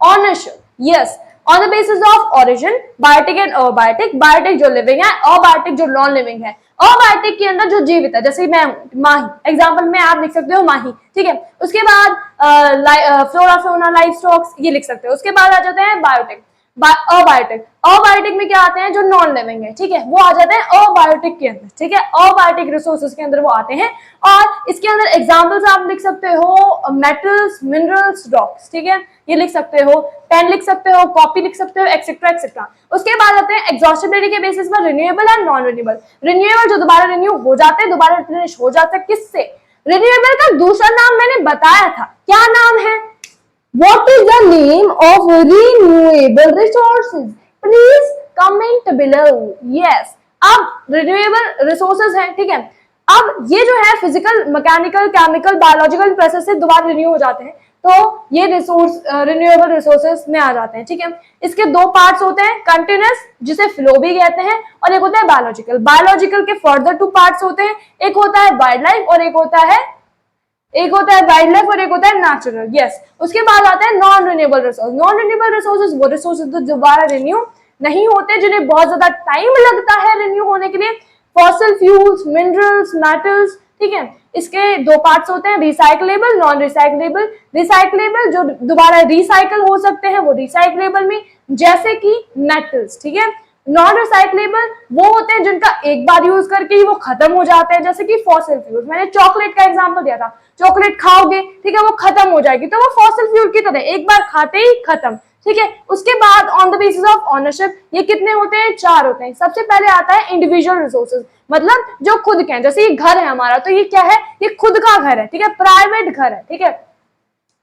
ownership. Yes, on the basis of origin, biotic and abiotic, biotic जो लिविंग है, अबायोटिक जो नॉन लिविंग है। अबायोटिक के अंदर जो जीवित है, जैसे मैं हूं माही, एग्जाम्पल में आप लिख सकते हो माही। ठीक है, उसके बाद फ्लोरा फौना लाइफ स्टॉक्स ये लिख सकते हो। उसके बाद आ जाते हैं बायोटिक, अबायोटिक। अबायोटिक में क्या आते हैं? जो नॉन लिविंग है। ठीक है, वो आ जाते हैं अबायोटिक के अंदर। ठीक है, अबायोटिक रिसोर्सेज के अंदर वो आते हैं। और इसके अंदर एग्जाम्पल्स आप लिख सकते हो मेटल्स, मिनरल्स, रॉक्स। ठीक है, ये लिख सकते हो, पेन लिख सकते हो, कॉपी लिख सकते हो, एक्सेट्रा एक्सेट्रा। उसके बाद आते हैं एग्जॉस्टिबिलिटी के बेसिस पर renewable and non renewable. Renewable जो दोबारा रिन्यू हो जाते हैं, दोबारा रिप्लेनिश हो जाते हैं, किससे? रिन्यूएबल का दूसरा नाम मैंने बताया था, क्या नाम है? What is the name of renewable resources? Please comment below. Yes. अब renewable resources हैं, ठीक है। अब ये जो है physical, mechanical, chemical, biological process से दोबारा रिन्यू हो जाते हैं। तो ये रिसोर्स रिन्यूएबल रिसोर्सेज में आ जाते हैं, ठीक है। इसके दो पार्ट्स होते हैं, कंटिन्यूअस जिसे फ्लो भी कहते हैं, और एक होता है बायोलॉजिकल। बायोलॉजिकल के फर्दर टू पार्ट्स होते हैं, एक होता है वाइल्ड लाइफ और एक होता है नेचुरल। यस, उसके बाद आता है non renewable resource. Non renewable resources वो रिसोर्सेज जो दोबारा रिन्यू नहीं होते, जिन्हें बहुत ज्यादा टाइम लगता है रिन्यू होने के लिए, फॉसिल फ्यूल्स, मिनरल्स, मेटल्स, ठीक है। इसके दो पार्ट्स होते हैं, रिसाइकलेबल, नॉन रिसाइकलेबल। रिसाइकलेबल जो दोबारा रिसाइकल हो सकते हैं वो रिसाइकलेबल में, जैसे कि मेटल्स, ठीक है। नॉन रिसाइकलेबल वो होते हैं जिनका एक बार यूज करके ही वो खत्म हो जाते हैं, जैसे कि फॉसिल फ्यूल। मैंने चॉकलेट का एग्जांपल दिया था, चॉकलेट खाओगे, ठीक है, वो खत्म हो जाएगी, तो वो फॉसिल फ्यूल की तरह एक बार खाते ही खत्म, ठीक है। उसके बाद on the basis of ownership, ये कितने होते हैं? 4 होते हैं। सबसे पहले आता है इंडिविजुअल रिसोर्सेज, मतलब जो खुद के हैं, जैसे ये घर है हमारा, तो ये क्या है? ये खुद का घर है, ठीक है, प्राइवेट घर है, ठीक है।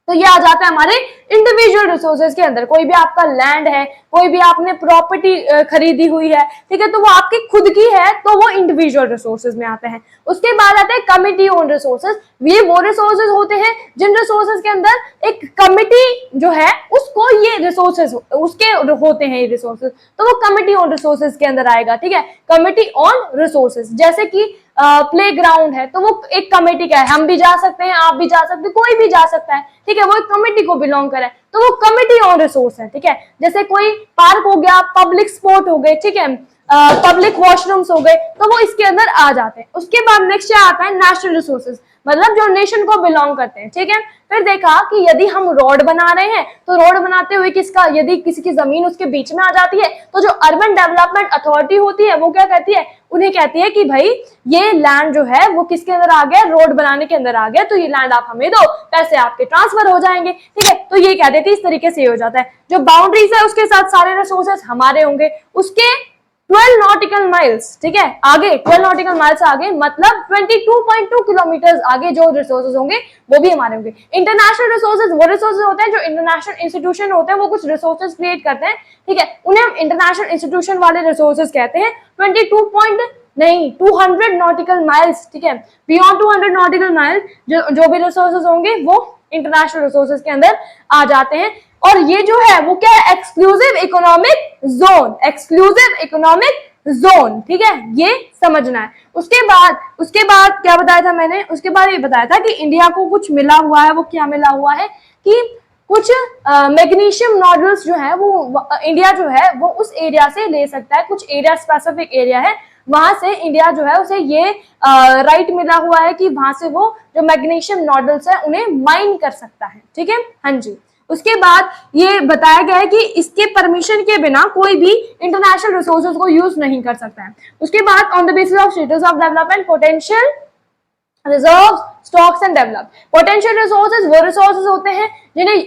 तो ये आ जाता है हमारे इंडिविजुअल रिसोर्सेज के अंदर। कोई भी आपका लैंड है, कोई भी आपने प्रॉपर्टी खरीदी हुई है, ठीक है, तो वो आपकी खुद की है, तो वो इंडिविजुअल रिसोर्सेज में आते हैं। उसके बाद आते हैं कमिटी ओन रिसोर्सेज। ये वो रिसोर्सेज होते हैं जिन रिसोर्सेज के अंदर एक कमिटी जो है उसको ये रिसोर्सेज उसके होते हैं, ये रिसोर्सेज, तो वो कमिटी ओन रिसोर्सेज के अंदर आएगा, ठीक है। कमिटी ऑन रिसोर्सेज, जैसे कि प्लेग्राउंड है, तो वो एक कमेटी का है, हम भी जा सकते हैं, आप भी जा सकते हैं, कोई भी जा सकता है, ठीक है, वो एक कमेटी को बिलोंग करे, तो वो कमेटी ऑन रिसोर्स है, ठीक है। जैसे कोई पार्क हो गया, पब्लिक स्पोर्ट हो गए, ठीक है, पब्लिक वॉशरूम्स हो गए, तो वो इसके अंदर आ जाते हैं। उसके बाद नेक्स्ट आता है नेशनल रिसोर्सेज, मतलब जो नेशन को बिलोंग करते हैं, ठीक है। फिर देखा कि यदि हम रोड बना रहे हैं, तो रोड बनाते हुए किसका, यदि किसी की जमीन उसके बीच में आ जाती है, तो जो अर्बन डेवलपमेंट अथॉरिटी होती है वो क्या कहती है? उन्हें कहती है कि भाई ये लैंड जो है वो किसके अंदर आ गया? रोड बनाने के अंदर आ गया, तो ये लैंड आप हमें दो, पैसे आपके ट्रांसफर हो जाएंगे, ठीक है। तो ये कह देती है, इस तरीके से हो जाता है। जो बाउंड्रीज है उसके साथ सारे रिसोर्सेज हमारे होंगे, उसके 12 नॉटिकल माइल्स, ठीक है, आगे 12 नॉटिकल माइल्स आगे, मतलब 22.2 किलोमीटर आगे जो रिसोर्सेज होंगे वो भी हमारे होंगे। इंटरनेशनल रिसोर्सेज वो रिसोर्सेज होते हैं जो इंटरनेशनल इंस्टीट्यूशन होते हैं, वो कुछ रिसोर्सेज क्रिएट करते हैं, ठीक है, उन्हें हम इंटरनेशनल इंस्टीट्यूशन वाले रिसोर्सेज कहते हैं। 200 नॉटिकल माइल्स, ठीक है, बियॉन्ड 200 नॉटिकल माइल्स जो भी रिसोर्सेज होंगे वो इंटरनेशनल रिसोर्सेज के अंदर आ जाते हैं। और ये जो है वो क्या है? Exclusive economic zone, exclusive economic zone, ठीक है, ये समझना है। उसके बाद क्या बताया था मैंने? उसके बाद ये बताया था कि इंडिया को कुछ मिला हुआ है। वो क्या मिला हुआ है? कि कुछ मैग्नीशियम नोडल्स जो है वो इंडिया जो है वो उस एरिया से ले सकता है, कुछ एरिया स्पेसिफिक एरिया है, वहां से इंडिया जो है उसे ये राइट मिला हुआ है कि वहां से वो जो मैग्नीशियम नोडल्स है उन्हें माइन कर सकता है, ठीक है। हाँ जी। उसके बाद ये बताया गया है कि इसके परमिशन के बिना कोई भी इंटरनेशनल रिसोर्सेज को यूज नहीं कर सकता है। उसके बाद on the basis of status of development, potential reserves, stocks and develop. Potential resources वो रिसोर्सेज होते हैं जिन्हें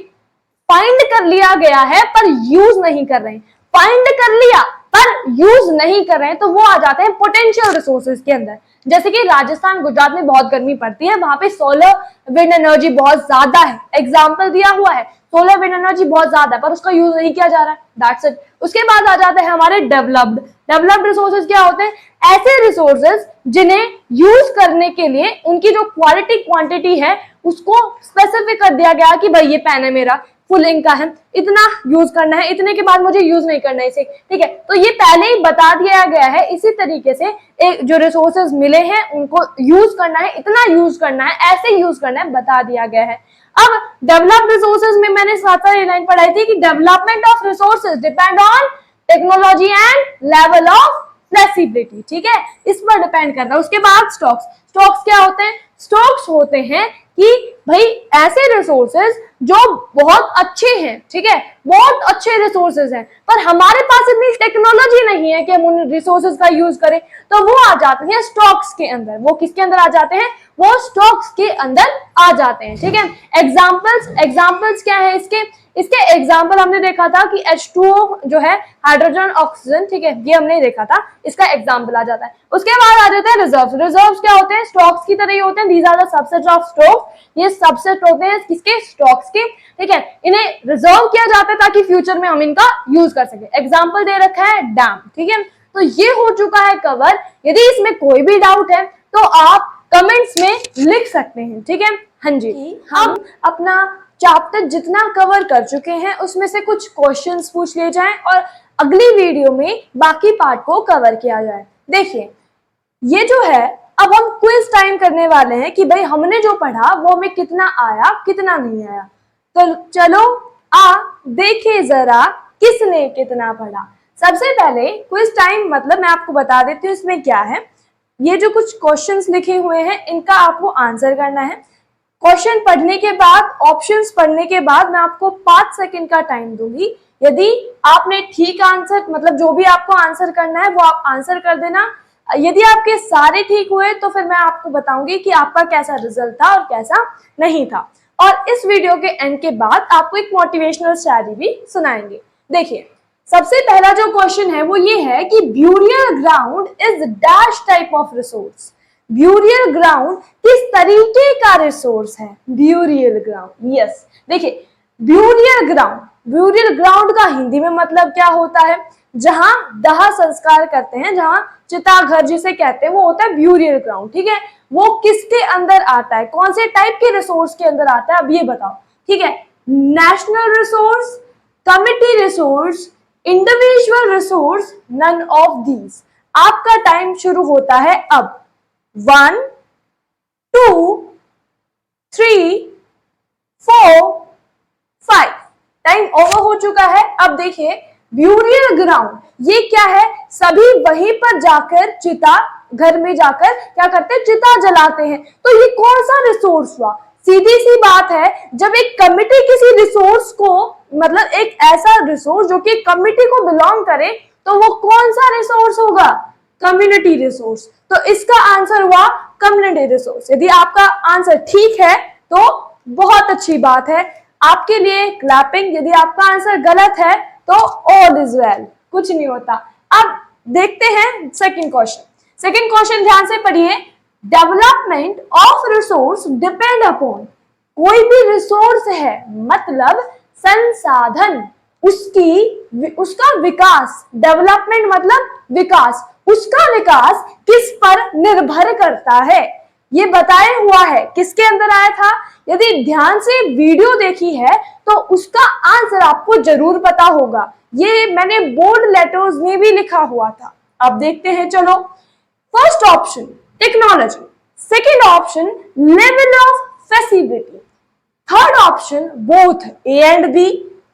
फाइंड कर लिया गया है पर यूज नहीं कर रहे हैं, फाइंड कर लिया पर यूज नहीं कर रहे हैं, तो वो आ जाते हैं पोटेंशियल रिसोर्सेज के अंदर। जैसे कि राजस्थान, गुजरात में बहुत गर्मी पड़ती है, वहां पे सोलर विंड एनर्जी बहुत ज्यादा है, एग्जाम्पल दिया हुआ है, सोलर विंड एनर्जी बहुत ज्यादा है पर उसका यूज नहीं किया जा रहा है, दैट्स इट। उसके बाद आ जाते हैं हमारे डेवलप्ड रिसोर्सेज। क्या होते हैं? ऐसे रिसोर्सेज जिन्हें यूज करने के लिए उनकी जो क्वालिटी क्वांटिटी है उसको स्पेसिफिक कर दिया गया कि भाई ये पेन है मेरा, फुल इंक का है, इतना यूज करना है, इतने के बाद मुझे यूज नहीं करना है इसे, ठीक है। तो ये पहले ही बता दिया गया है। इसी तरीके से एक जो रिसोर्सेज मिले हैं उनको यूज करना है, इतना यूज करना है, ऐसे यूज करना है, बता दिया गया है। अब डेवलप्ड रिसोर्सेज में मैंने साथ ये लाइन पढ़ाई थी कि development of resources depend on technology and level of flexibility, ठीक है, इस पर डिपेंड करता है। उसके बाद स्टॉक्स क्या होते हैं? स्टॉक्स होते हैं कि भाई ऐसे रिसोर्सेज जो बहुत अच्छे हैं, ठीक है, बहुत अच्छे रिसोर्सेज हैं, पर हमारे पास इतनी टेक्नोलॉजी नहीं है कि हम उन रिसोर्सेज का यूज करें, तो वो आ जाते हैं स्टॉक्स के अंदर। वो किसके अंदर आ जाते हैं? वो स्टॉक्स के अंदर आ जाते हैं, ठीक है। एग्जाम्पल्स क्या है इसके एग्जाम्पल हमने देखा था कि H2O जो है हाइड्रोजन ऑक्सीजन, ठीक है, ये हमने देखा था, इसका एग्जाम्पल आ जाता है। उसके बाद आ जाते हैं रिजर्व्स क्या होते हैं? स्टॉक्स की तरह ही होते हैं, these are the subset of stocks, ये सबसेट होते हैं किसके? स्टॉक्स के, ठीक है। इन्हें रिजर्व किया जाता है ताकि फ्यूचर में हम इनका यूज कर सके। एग्जाम्पल दे रखा है डैम, ठीक है। तो ये हो चुका है कवर। यदि इसमें कोई भी डाउट है तो आप कमेंट्स में लिख सकते हैं, ठीक है। हाँ जी, हम अपना चैप्टर जितना कवर कर चुके हैं उसमें से कुछ क्वेश्चंस पूछ लिए जाएं और अगली वीडियो में बाकी पार्ट को कवर किया जाए। देखिए, ये जो है अब हम क्विज टाइम करने वाले हैं कि भाई हमने जो पढ़ा वो हमें कितना आया कितना नहीं आया। तो चलो देखिए जरा किसने कितना पढ़ा। सबसे पहले क्विज टाइम मतलब मैं आपको बता देती हूँ इसमें क्या है। ये जो कुछ क्वेश्चंस लिखे हुए हैं इनका आपको आंसर करना है। क्वेश्चन पढ़ने के बाद, ऑप्शंस पढ़ने के बाद मैं आपको 5 सेकंड का टाइम दूंगी। यदि आपने ठीक आंसर मतलब जो भी आपको आंसर करना है वो आप आंसर कर देना। यदि आपके सारे ठीक हुए तो फिर मैं आपको बताऊंगी कि आपका कैसा रिजल्ट था और कैसा नहीं था। और इस वीडियो के एंड के बाद आपको एक मोटिवेशनल शायरी भी सुनाएंगे। देखिए, सबसे पहला जो क्वेश्चन है वो ये है कि burial ground is dash type of resource. Burial ground किस तरीके का रिसोर्स है? Burial ground, yes. देखिए, ब्यूरियल ग्राउंड का हिंदी में मतलब क्या होता है? जहां दाह संस्कार करते हैं, जहां चिता घर जिसे कहते हैं वो होता है ब्यूरियल ग्राउंड। ठीक है, वो किसके अंदर आता है? कौन से टाइप के रिसोर्स के अंदर आता है? अब ये बताओ। ठीक है, national resource, committee resource, individual resource, none of these. आपका टाइम शुरू होता है अब। 1 2 3 4 5। टाइम ओवर हो चुका है। अब देखिए, ब्यूरियल ग्राउंड ये क्या है? सभी वहीं पर जाकर चिता घर में जाकर क्या करते हैं? चिता जलाते हैं। तो ये कौन सा रिसोर्स हुआ? सीधी सी बात है, जब एक कमिटी किसी रिसोर्स को मतलब एक ऐसा रिसोर्स जो कि कमिटी को बिलोंग करे तो वो कौन सा रिसोर्स होगा? Community resource. तो इसका आंसर हुआ कम्युनिटी रिसोर्स। यदि आपका आंसर ठीक है तो बहुत अच्छी बात है, आपके लिए क्लैपिंग। यदि आपका आंसर गलत है तो ऑल इज वेल, कुछ नहीं होता। अब देखते हैं सेकंड क्वेश्चन। सेकंड क्वेश्चन ध्यान से पढ़िए। Development of resource depend upon. कोई भी रिसोर्स है मतलब संसाधन, उसका विकास, डेवलपमेंट मतलब विकास, उसका विकास किस पर निर्भर करता है? ये बताया हुआ है। किसके अंदर आया था? यदि ध्यान से वीडियो देखी है तो उसका आंसर आपको जरूर पता होगा। ये मैंने बोल्ड लेटर्स में भी लिखा हुआ था। अब देखते हैं, चलो। First option technology, second option level of facility, third option both A and B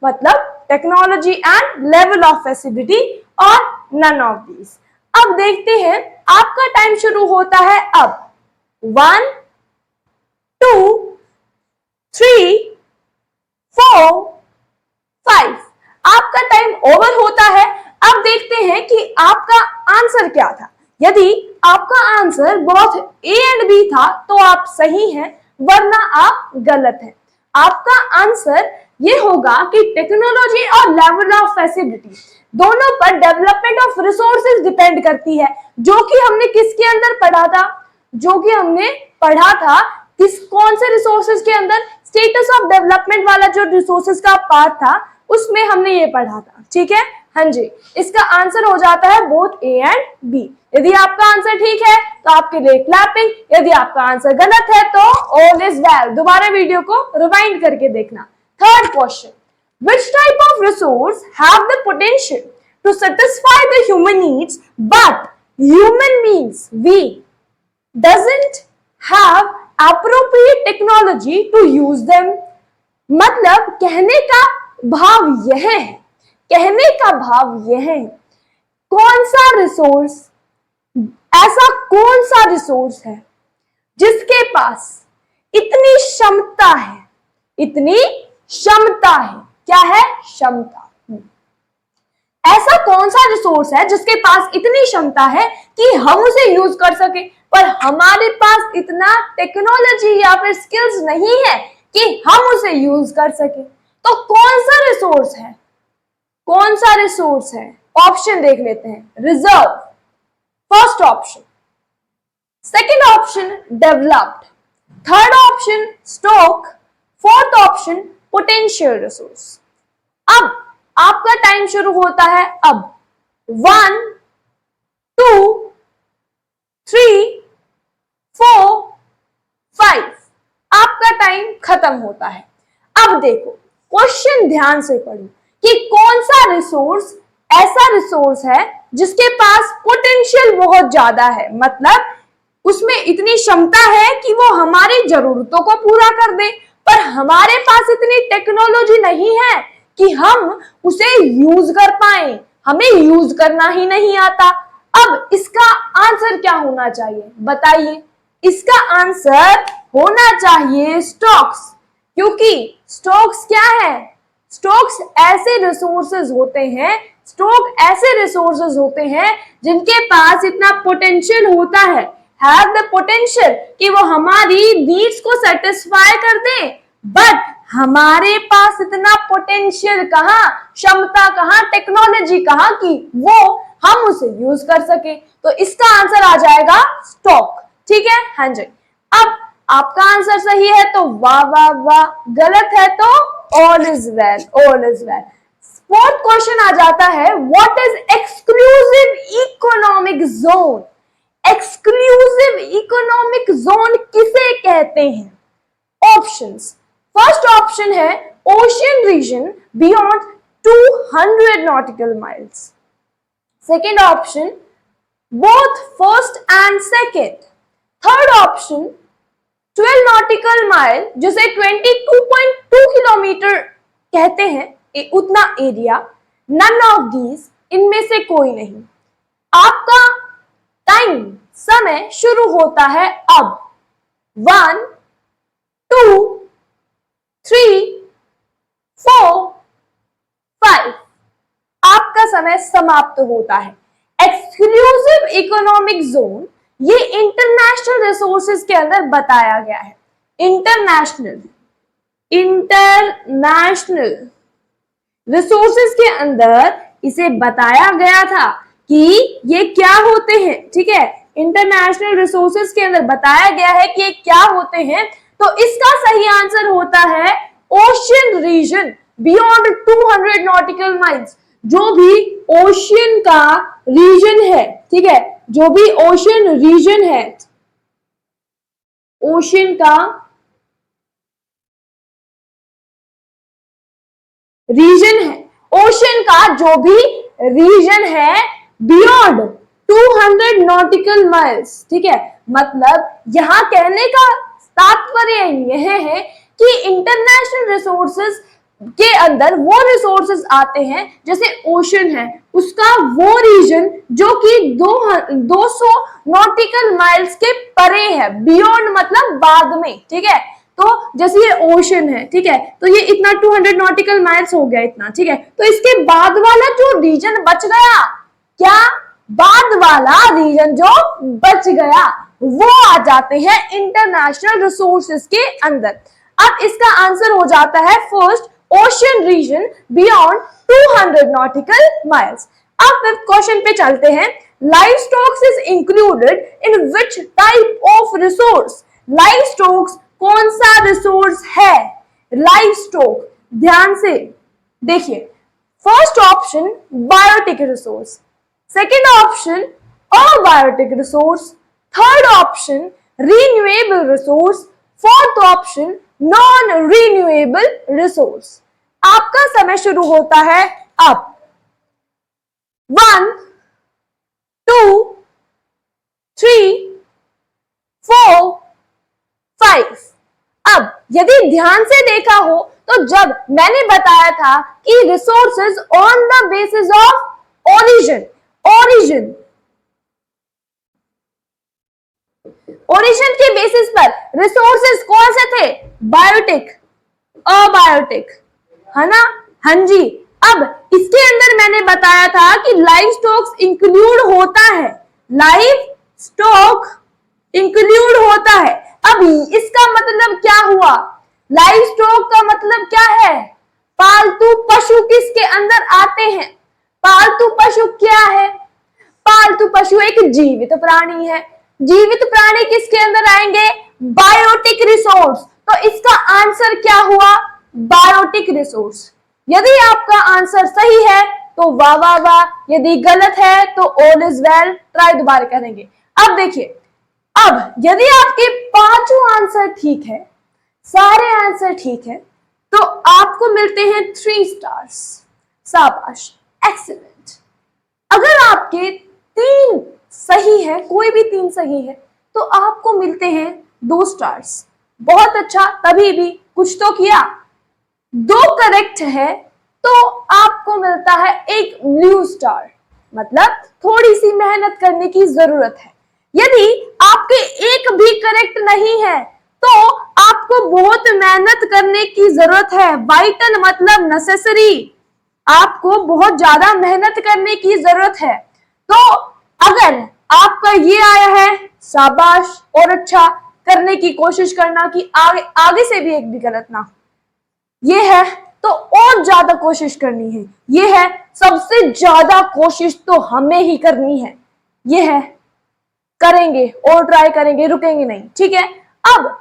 मतलब technology and level of facility और नन ऑफ दीज। अब देखते हैं, आपका टाइम शुरू होता है अब। 1 2 3 4 5। आपका टाइम ओवर होता है। अब देखते हैं कि आपका आंसर क्या था। यदि आपका answer both A and B था तो आप सही हैं, वरना आप गलत हैं। आपका आंसर ये होगा कि टेक्नोलॉजी और लेवल ऑफ फैसिलिटी दोनों पर डेवलपमेंट ऑफ रिसोर्सेज डिपेंड करती है, जो कि हमने किसके अंदर पढ़ा था? जो कि हमने पढ़ा था कौन से रिसोर्सेज के अंदर? स्टेटस ऑफ डेवलपमेंट वाला जो रिसोर्सेज का पार्ट था उसमें हमने ये पढ़ा था। ठीक है, हाँ जी। इसका आंसर हो जाता है बोथ ए एंड बी। यदि आपका आंसर ठीक है तो आपके लिए क्लैपिंग, यदि आपका आंसर गलत है तो ऑल इज वेल। दोबारा वीडियो को रिवाइंड करके देखना। Third question, which type of resource have the potential to satisfy the human needs but human beings we doesn't have appropriate technology to use them? मतलब कहने का भाव यह है, कहने का भाव यह है, कौन सा रिसोर्स, ऐसा कौन सा रिसोर्स है जिसके पास इतनी क्षमता है, इतनी क्षमता है, क्या है? क्षमता। ऐसा कौन सा रिसोर्स है जिसके पास इतनी क्षमता है कि हम उसे यूज कर सके, पर हमारे पास इतना टेक्नोलॉजी या फिर स्किल्स नहीं है कि हम उसे यूज कर सके? तो कौन सा रिसोर्स है? कौन सा रिसोर्स है? ऑप्शन देख लेते हैं। Reserve, first option, second option developed, third option stock, fourth option potential resource. अब आपका टाइम शुरू होता है अब। 1 2 3 4 5। आपका टाइम खत्म होता है। अब देखो क्वेश्चन ध्यान से पढ़ो कि कौन सा रिसोर्स ऐसा रिसोर्स है जिसके पास पोटेंशियल बहुत ज्यादा है, मतलब उसमें इतनी क्षमता है कि वो हमारी जरूरतों को पूरा कर दे, पर हमारे पास इतनी टेक्नोलॉजी नहीं है कि हम उसे यूज कर पाए, हमें यूज करना ही नहीं आता। अब इसका आंसर क्या होना चाहिए बताइए? इसका आंसर होना चाहिए स्टॉक्स, क्योंकि स्टॉक्स क्या है? स्टॉक्स ऐसे रिसोर्सेज होते हैं, स्टॉक ऐसे रिसोर्सेज होते हैं जिनके पास इतना पोटेंशियल होता है, हैव द पोटेंशियल कि वो हमारी नीड्स को सेटिस्फाई कर दे, बट हमारे पास इतना पोटेंशियल कहाँ, क्षमता कहाँ, टेक्नोलॉजी कहाँ कि वो हम उसे यूज कर सके। तो इसका आंसर आ जाएगा स्टॉक। ठीक है, हाँ जी। अब आपका आंसर सही है तो वाह वाह वाह, गलत है तो all is well, all is well. Fourth question आ जाता है, what is exclusive economic zone? Exclusive economic zone किसे कहते हैं? ऑप्शंस, फर्स्ट ऑप्शन है ocean region beyond 200 nautical miles. Second option both first and second. Third option 12 nautical mile जिसे 22.2 kilometre कहते हैं, उतना एरिया। नन ऑफ दीज, इनमें से कोई नहीं। आपका टाइम, समय शुरू होता है अब। 1 2 3 4 5, आपका समय समाप्त होता है। एक्सक्लूसिव इकोनॉमिक जोन ये इंटरनेशनल रिसोर्सेज के अंदर बताया गया है। इंटरनेशनल रिसोर्सेज के अंदर इसे बताया गया था कि ये क्या होते हैं। ठीक है, इंटरनेशनल रिसोर्सेज के अंदर बताया गया है कि ये क्या होते हैं, तो इसका सही आंसर होता है ocean region beyond 200 nautical miles. जो भी ओशियन का रीजन है, ठीक है, जो भी ओशियन रीजन है, ओशियन का रीजन है, ओशियन का जो भी रीजन है बियॉन्ड 200 नॉटिकल माइल्स। ठीक है, मतलब यहां कहने का तात्पर्य यह है कि इंटरनेशनल रिसोर्सेज के अंदर वो रिसोर्सेज आते हैं, जैसे ओशन है उसका वो रीजन जो कि 200 नॉटिकल माइल्स के परे है। बियॉन्ड मतलब बाद में। ठीक है, तो जैसे ये ओशन है, ठीक है, तो ये इतना 200 नॉटिकल माइल्स हो गया इतना। ठीक है, तो इसके बाद वाला जो रीजन बच गया, क्या बाद वाला रीजन जो बच गया वो आ जाते हैं इंटरनेशनल रिसोर्सेज के अंदर। अब इसका आंसर हो जाता है first ocean region beyond 200 nautical miles. अब फिफ्थ क्वेश्चन पे चलते हैं। Live stocks is included in which type of resource? Live stocks कौन सा रिसोर्स है? लाइव स्टॉक, ध्यान से देखिए, first option biotic resource, second option abiotic resource, third option renewable resource, fourth option non renewable resource. आपका समय शुरू होता है अब। 1 2 3 4 5। अब यदि ध्यान से देखा हो तो जब मैंने बताया था कि resources on the basis of origin, origin के बेसिस पर रिसोर्सेज कौन से थे? बायोटिक, अबायोटिक, है ना? हाँ जी। अब इसके अंदर मैंने बताया था कि लाइव स्टॉक्स इंक्लूड होता है, लाइव स्टॉक इंक्लूड होता है। अब इसका मतलब क्या हुआ? लाइव स्टॉक का मतलब क्या है? पालतू पशु किसके अंदर आते हैं? पालतू पशु क्या है? पालतू पशु एक जीवित प्राणी है। जीवित प्राणी किसके अंदर आएंगे? Biotic resource. तो इसका आंसर क्या हुआ? Biotic resource. यदि आपका आंसर सही है तो वाह वाह वाह, यदि गलत है तो ऑल इज वेल, ट्राई दोबारा करेंगे। अब देखिए, अब यदि आपके पांचों आंसर ठीक है, सारे आंसर ठीक है, तो आपको मिलते हैं 3 स्टार्स। शाबाश, एक्सीलेंट। अगर आपके 3 सही है, कोई भी 3 सही है, तो आपको मिलते हैं 2 स्टार्स। बहुत अच्छा, तभी भी कुछ तो किया। 2 करेक्ट है तो आपको मिलता है 1 ब्लू स्टार, मतलब थोड़ी सी मेहनत करने की जरूरत है। यदि आपके एक भी करेक्ट नहीं है तो आपको बहुत मेहनत करने की जरूरत है। वाइटल मतलब नेसेसरी, आपको बहुत ज्यादा मेहनत करने की जरूरत है। तो अगर आपका ये आया है, शाबाश, और अच्छा करने की कोशिश करना कि आगे से भी एक भी गलत ना हो। ये है तो और ज्यादा कोशिश करनी है। ये है सबसे ज्यादा कोशिश तो हमें ही करनी है। ये है, करेंगे और ट्राई करेंगे, रुकेंगे नहीं। ठीक है, अब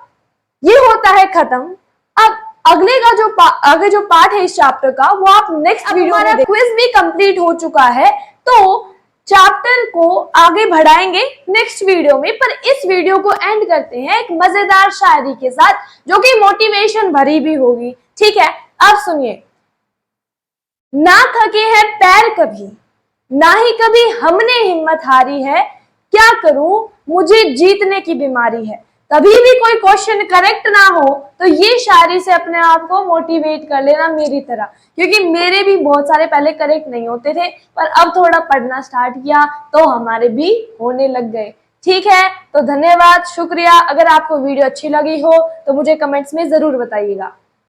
ये होता है खत्म। अब अगले का जो आगे जो पार्ट है इस चैप्टर का, वो आप नेक्स्ट वीडियो में। क्विज भी कंप्लीट हो चुका है, तो चैप्टर को आगे बढ़ाएंगे नेक्स्ट वीडियो में। पर इस वीडियो को एंड करते हैं एक मजेदार शायरी के साथ, जो कि मोटिवेशन भरी भी होगी। ठीक है, अब सुनिए। ना थके हैं पैर कभी, ना ही कभी हमने हिम्मत हारी है, क्या करूं मुझे जीतने की बीमारी है। कभी भी कोई क्वेश्चन करेक्ट ना हो तो ये शायरी से अपने आप को मोटिवेट कर लेना मेरी तरह, क्योंकि मेरे भी बहुत सारे पहले करेक्ट नहीं होते थे, पर अब थोड़ा पढ़ना स्टार्ट किया तो हमारे भी होने लग गए। ठीक है, तो धन्यवाद, शुक्रिया। अगर आपको वीडियो अच्छी लगी हो तो मुझे कमेंट्स में जरूर बताइएगा।